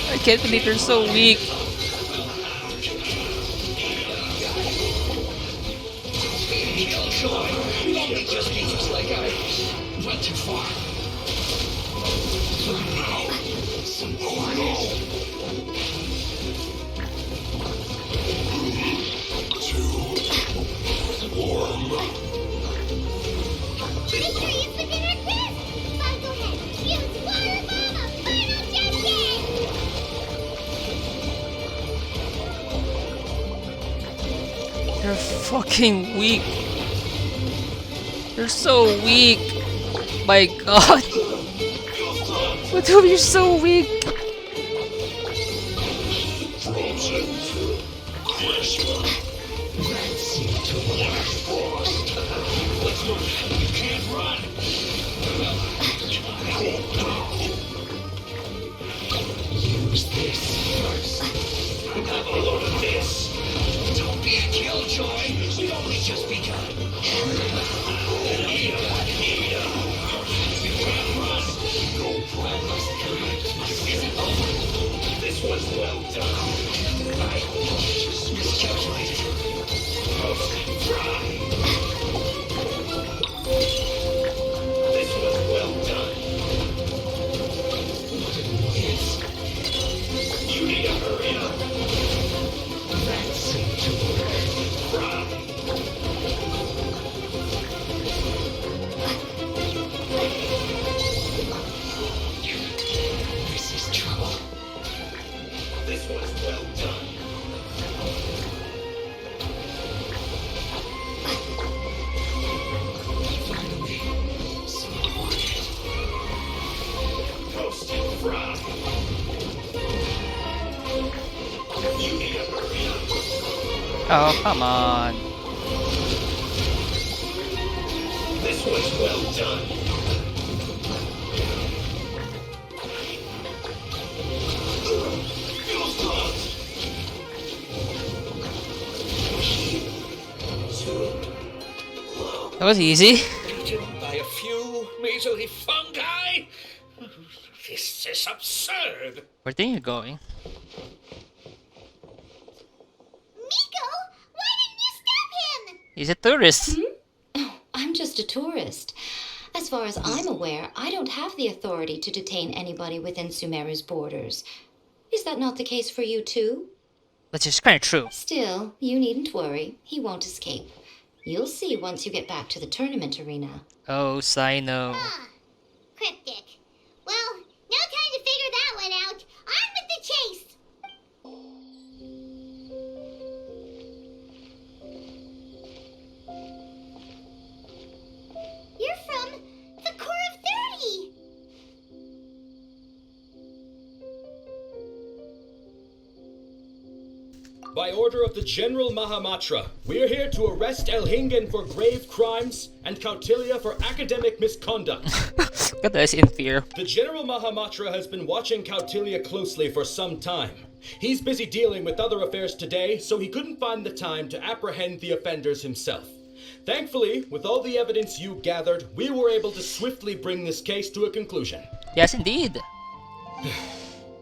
S1: I can't believe they're so weak.
S7: We've only just been just like I went too far.
S11: Oh no.
S1: You're fucking weak. You're so weak. My god. What are you so weak?
S7: Use this first. Have a load of this. Don't be a killjoy. We've only just begun. This was well done. I just miscalculated. Fry. This was well done. Yes. You need to hurry up. That seemed to work. Fry. This is trouble. This was well done. Finally, some orchid. Roasted fry. You need to hurry up.
S1: Oh, come on.
S7: This was well done. Feels close.
S1: That was easy.
S7: Beaten by a few measly fungi? This is absurd.
S1: Where are you going?
S9: Miko, why didn't you stop him?
S1: He's a tourist.
S5: Oh, I'm just a tourist. As far as I'm aware, I don't have the authority to detain anybody within Sumeru's borders. Is that not the case for you too?
S1: Which is kind of true.
S5: Still, you needn't worry. He won't escape. You'll see once you get back to the tournament arena.
S1: Oh, Sino.
S9: Ah, cryptic. Well, no time to figure that one out. On with the chase. You're from the Core of 30.
S3: By order of the General Mahamatra, we're here to arrest Elhingen for grave crimes and Kautilya for academic misconduct.
S1: Look at this in fear.
S3: The General Mahamatra has been watching Kautilya closely for some time. He's busy dealing with other affairs today, so he couldn't find the time to apprehend the offenders himself. Thankfully, with all the evidence you gathered, we were able to swiftly bring this case to a conclusion.
S1: Yes, indeed.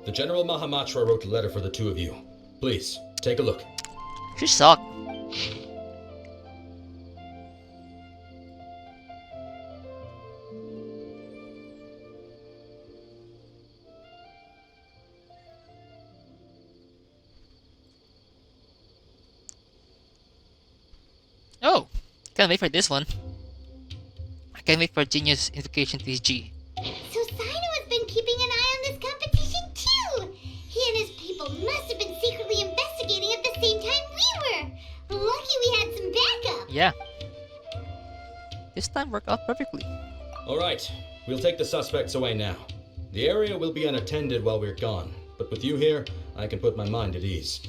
S3: The General Mahamatra wrote a letter for the two of you. Please, take a look.
S1: She sucked. Oh, can't wait for this one. I can't wait for Genius Invocation TSG.
S9: So Sino has been keeping an eye on this competition too. He and his people must have been secretly investigating at the same time we were. Lucky we had some backup.
S1: Yeah. This time worked out perfectly.
S3: All right, we'll take the suspects away now. The area will be unattended while we're gone, but with you here, I can put my mind at ease.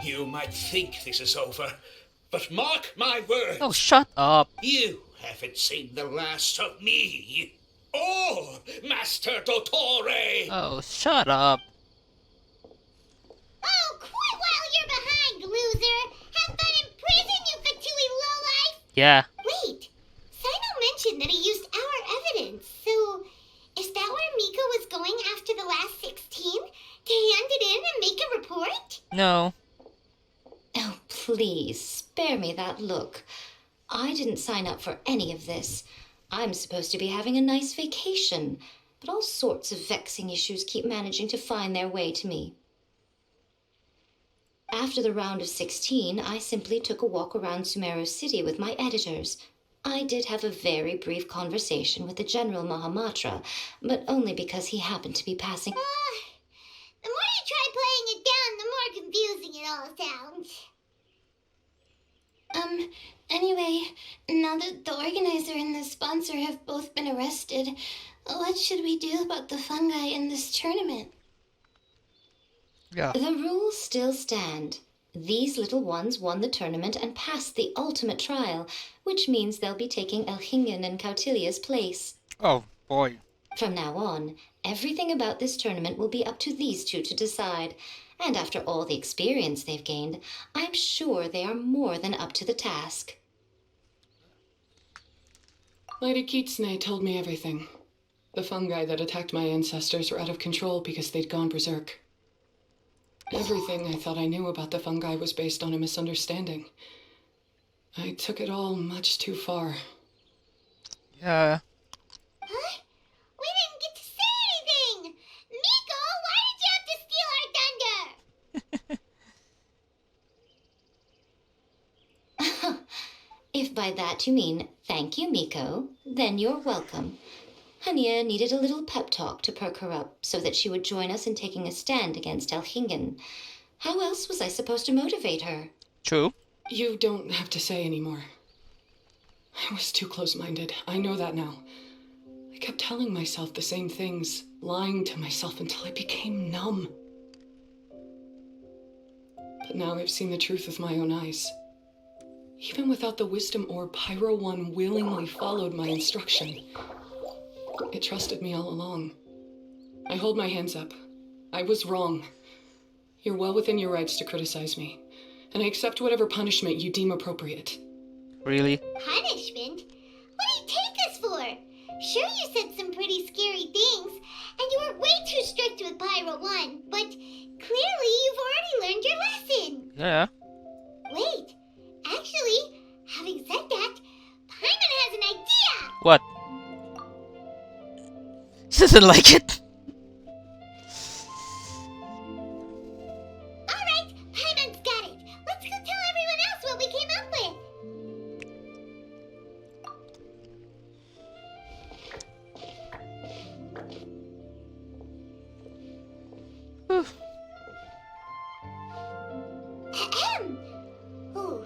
S7: You might think this is over, but mark my words.
S1: Oh, shut up.
S7: You haven't seen the last of me. Oh, Master Dottore!
S1: Oh, shut up.
S9: Oh, quit while you're behind, loser. Have fun in prison, you fatui lowlife.
S1: Yeah.
S9: Wait, Sino mentioned that he used our evidence, so is that where Miko was going after the last 16? To hand it in and make a report?
S1: No.
S5: Oh, please, spare me that look. I didn't sign up for any of this. I'm supposed to be having a nice vacation, but all sorts of vexing issues keep managing to find their way to me. After the round of 16, I simply took a walk around Sumeru City with my editors. I did have a very brief conversation with the General Mahamatra, but only because he happened to be passing.
S9: The more you try playing it down, the more confusing it all sounds.
S10: Anyway, now that the organizer and the sponsor have both been arrested, what should we do about the fungi in this tournament?
S1: Yeah.
S5: The rules still stand. These little ones won the tournament and passed the ultimate trial, which means they'll be taking Elhingen and Cautilia's place.
S1: Oh boy.
S5: From now on, everything about this tournament will be up to these two to decide. And after all the experience they've gained, I'm sure they are more than up to the task.
S4: Lady Kitsune told me everything. The fungi that attacked my ancestors were out of control because they'd gone berserk. Everything I thought I knew about the fungi was based on a misunderstanding. I took it all much too far.
S1: Yeah.
S9: Huh? We didn't get to say anything! Miko, why did you have to steal our thunder?
S5: If by that you mean thank you, Miko, then you're welcome. Hania needed a little pep talk to perk her up so that she would join us in taking a stand against Elhingen. How else was I supposed to motivate her?
S1: True.
S4: You don't have to say anymore. I was too close-minded. I know that now. I kept telling myself the same things, lying to myself until I became numb. But now I've seen the truth with my own eyes. Even without the wisdom orb, Pyro 1 willingly followed my instruction. It trusted me all along. I hold my hands up. I was wrong. You're well within your rights to criticize me, and I accept whatever punishment you deem appropriate.
S1: Really?
S9: Punishment? What do you take us for? Sure, you said some pretty scary things, and you were way too strict with Pyro 1, but clearly you've already learned your lesson.
S1: Yeah.
S9: Wait, actually, having said that, Paimon has an idea!
S1: What? She doesn't like it.
S9: Alright, Paimon's got it. Let's go tell everyone else what we came up with. Ahem. Ooh,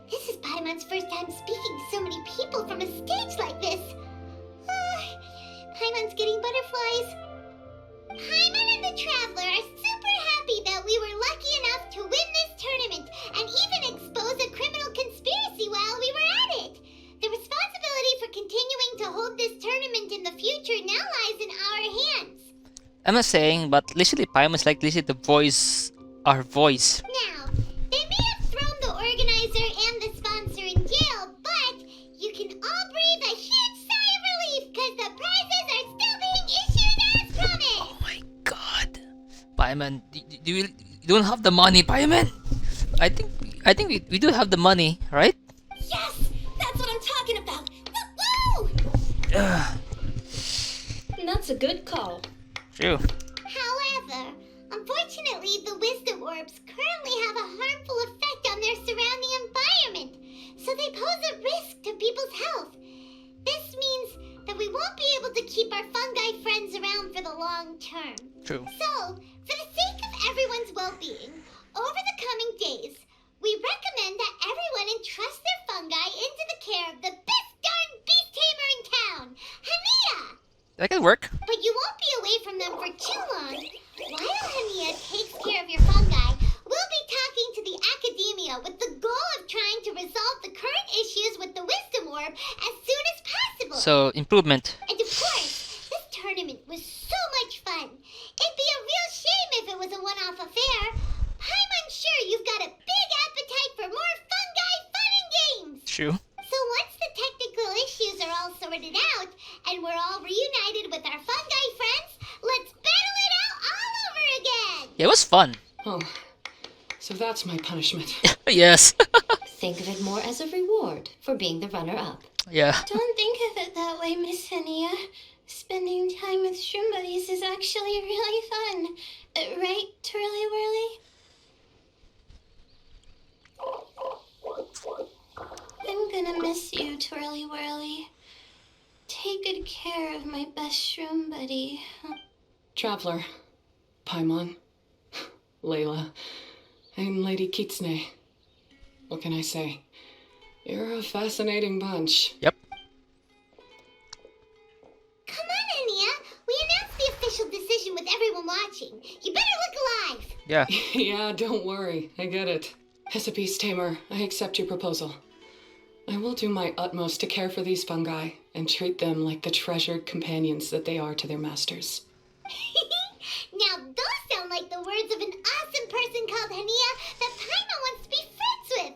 S9: this is Paimon's first time speaking to so many people from a stage like this. Paimon's getting butterflies. Paimon and the Traveler are super happy that we were lucky enough to win this tournament and even expose a criminal conspiracy while we were at it. The responsibility for continuing to hold this tournament in the future now lies in our hands.
S1: I'm not saying, but literally Paimon's like literally the voice, our voice.
S9: Now, they may have thrown the organizer and the sponsor in jail, but you can all breathe a huge sigh of relief because the prizes are still being issued as promised.
S1: Oh my god. Paimon, do you don't have the money, Paimon? I think we do have the money, right?
S9: Yes, that's what I'm talking about. Woo!
S6: And that's a good call.
S1: True.
S9: However, unfortunately, the wisdom orbs currently have a harmful effect on their surrounding environment, so they pose a risk to people's health. This means that we won't be able to keep our fungi friends around for the long term.
S1: True.
S9: So, for the sake of everyone's well-being, over the coming days, we recommend that everyone entrust their fungi into the care of the best darn beast tamer in town, Hania!
S1: That could work.
S9: But you won't be away from them for too long. While Hania takes care of your fungi, we'll be talking to the academia with the goal of trying to resolve the current issues with the wisdom orb as soon as possible.
S1: So, improvement.
S9: And of course, this tournament was so much fun. It'd be a real shame if it was a one-off affair. I'm sure you've got a big appetite for more fungi fun and games.
S1: True.
S9: So once the technical issues are all sorted out, and we're all reunited with our fungi friends, let's battle it out all over again!
S1: Yeah, it was fun.
S4: Oh, so that's my punishment.
S1: Yes.
S5: Think of it more as a reward for being the runner-up.
S1: Yeah.
S10: Don't think of it that way, Miss Hania. Spending time with shroom buddies is actually really fun. Right, Twirly Whirly? I'm gonna miss you, Twirly Whirly. Take good care of my best shroom buddy.
S4: Traveler, Paimon, Layla, and Lady Kitsune. What can I say? You're a fascinating bunch.
S1: Yep.
S9: Come on, Anya. We announced the official decision with everyone watching. You better look alive.
S1: Yeah.
S4: Yeah, don't worry. I get it. As a beast tamer, I accept your proposal. I will do my utmost to care for these fungi and treat them like the treasured companions that they are to their masters.
S9: Now, those sound like the words of an awesome person called Hania that Paimon wants to be friends with.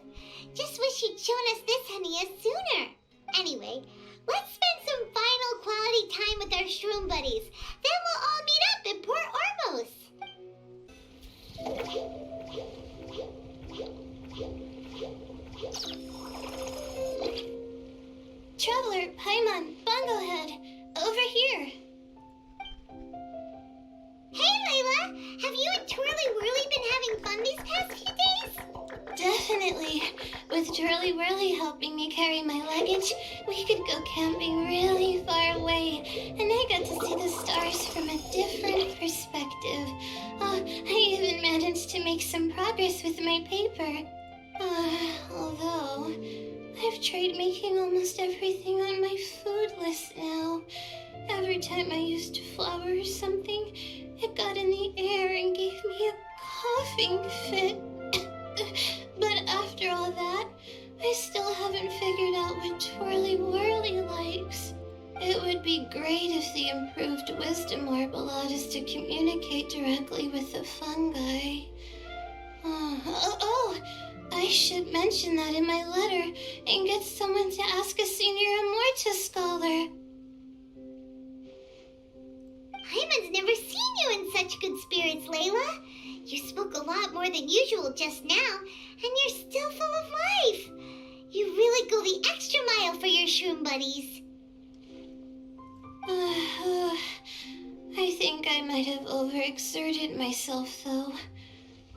S9: Just wish she'd shown us this Hania sooner. Anyway, let's spend some final quality time with our shroom buddies. Then we'll all meet up in Port Ormos.
S10: Traveler, Paimon, Bunglehead, over here.
S9: Hey, Layla! Have you and Twirly Whirly been having fun these past few days?
S10: Definitely. With Twirly Whirly helping me carry my luggage, we could go camping really far away, and I got to see the stars from a different perspective. Oh, I even managed to make some progress with my paper. Although, I've tried making almost everything on my food list now. Every time I used flour or something, it got in the air and gave me a coughing fit. But after all that, I still haven't figured out what Twirly Whirly likes. It would be great if the improved wisdom orb allowed us to communicate directly with the fungi. I should mention that in my letter and get someone to ask a senior Amorta scholar.
S9: Paimon's never seen you in such good spirits, Layla. You spoke a lot more than usual just now, and you're still full of life. You really go the extra mile for your shroom buddies.
S10: I think I might have overexerted myself, though.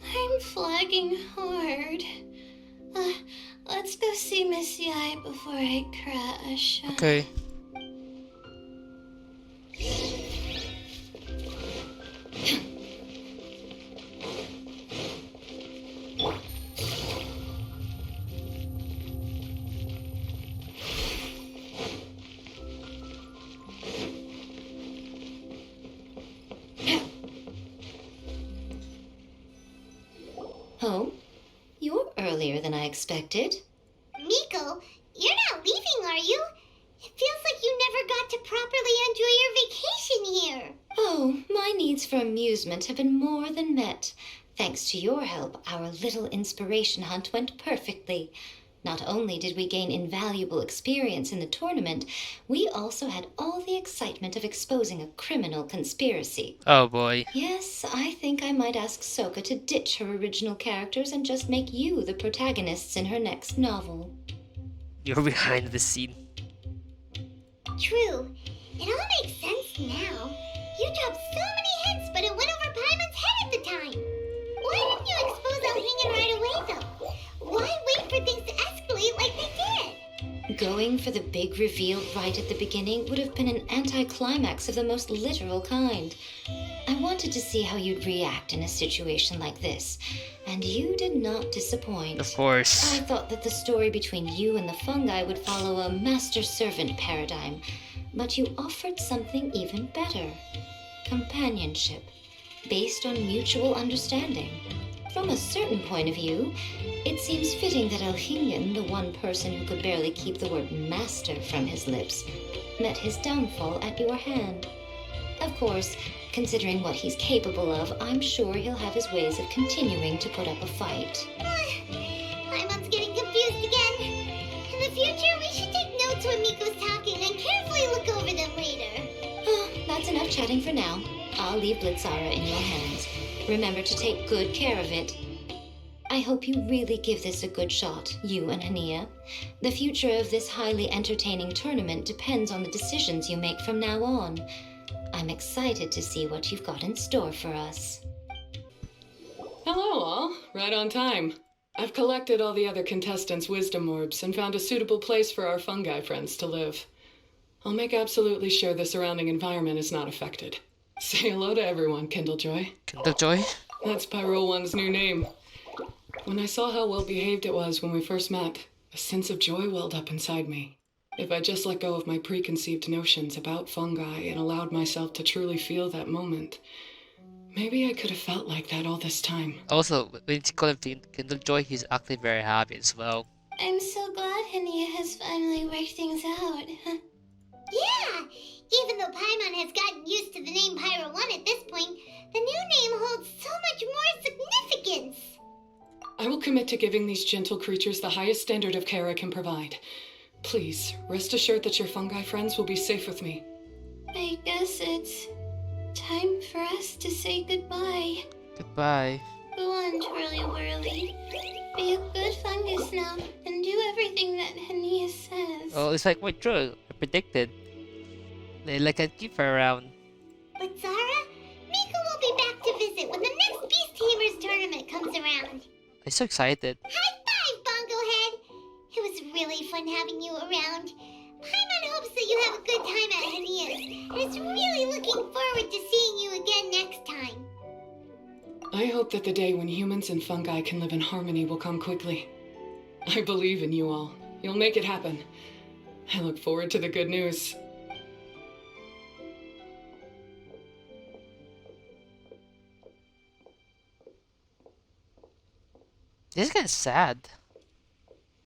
S10: I'm flagging hard. Let's go see Miss Yai before I crash.
S1: Okay.
S5: Oh, you're earlier than I expected.
S9: Miko, you're not leaving, are you? It feels like you never got to properly enjoy your vacation here.
S5: Oh, my needs for amusement have been more than met. Thanks to your help, our little inspiration hunt went perfectly. Not only did we gain invaluable experience in the tournament, we also had all the excitement of exposing a criminal conspiracy.
S1: Oh boy.
S5: Yes, I think I might ask Soka to ditch her original characters and just make you the protagonists in her next novel.
S1: You're behind the scene.
S9: True. It all makes sense now. You dropped so many hints, but it went over Paimon's head at the time. Why didn't you expose El Hingen right away, though? Why wait for things to escalate like they did?
S5: Going for the big reveal right at the beginning would have been an anticlimax of the most literal kind. I wanted to see how you'd react in a situation like this, and you did not disappoint.
S1: Of course.
S5: I thought that the story between you and the fungi would follow a master-servant paradigm, but you offered something even better. Companionship, based on mutual understanding. From a certain point of view, it seems fitting that El Hingen, the one person who could barely keep the word master from his lips, met his downfall at your hand. Of course, considering what he's capable of, I'm sure he'll have his ways of continuing to put up a fight.
S9: Paimon's getting confused again. In the future, we should take notes when Miko's talking and carefully look over them later.
S5: That's enough chatting for now. I'll leave Blitzara in your hands. Remember to take good care of it. I hope you really give this a good shot, you and Hania. The future of this highly entertaining tournament depends on the decisions you make from now on. I'm excited to see what you've got in store for us.
S4: Hello, all. Right on time. I've collected all the other contestants' wisdom orbs and found a suitable place for our fungi friends to live. I'll make absolutely sure the surrounding environment is not affected. Say hello to everyone, Kindlejoy.
S1: Kindlejoy?
S4: That's Pyro One's new name. When I saw how well behaved it was when we first met, a sense of joy welled up inside me. If I just let go of my preconceived notions about fungi and allowed myself to truly feel that moment, maybe I could have felt like that all this time.
S1: Also, when you call him Kindlejoy, he's actually very happy as well.
S10: I'm so glad Hania has finally worked things out.
S2: Yeah! Even though Paimon has gotten used to the name Pyro 1 at this point, the new name holds so much more significance!
S4: I will commit to giving these gentle creatures the highest standard of care I can provide. Please, rest assured that your fungi friends will be safe with me.
S10: I guess it's time for us to say goodbye.
S1: Goodbye.
S10: Go on, Twirly Whirly. Be a good fungus now and do everything that Hania says.
S1: Oh, it's like quite true. I predicted. They like to keep her around.
S2: But Zara, Miko will be back to visit when the next Beast Tamers tournament comes around.
S1: I'm so excited.
S2: High five, Bongo Head! It was really fun having you around. Paimon hopes that you have a good time at Hania's, and is really looking forward to seeing you again next time.
S4: I hope that the day when humans and fungi can live in harmony will come quickly. I believe in you all. You'll make it happen. I look forward to the good news.
S1: This is kind of sad.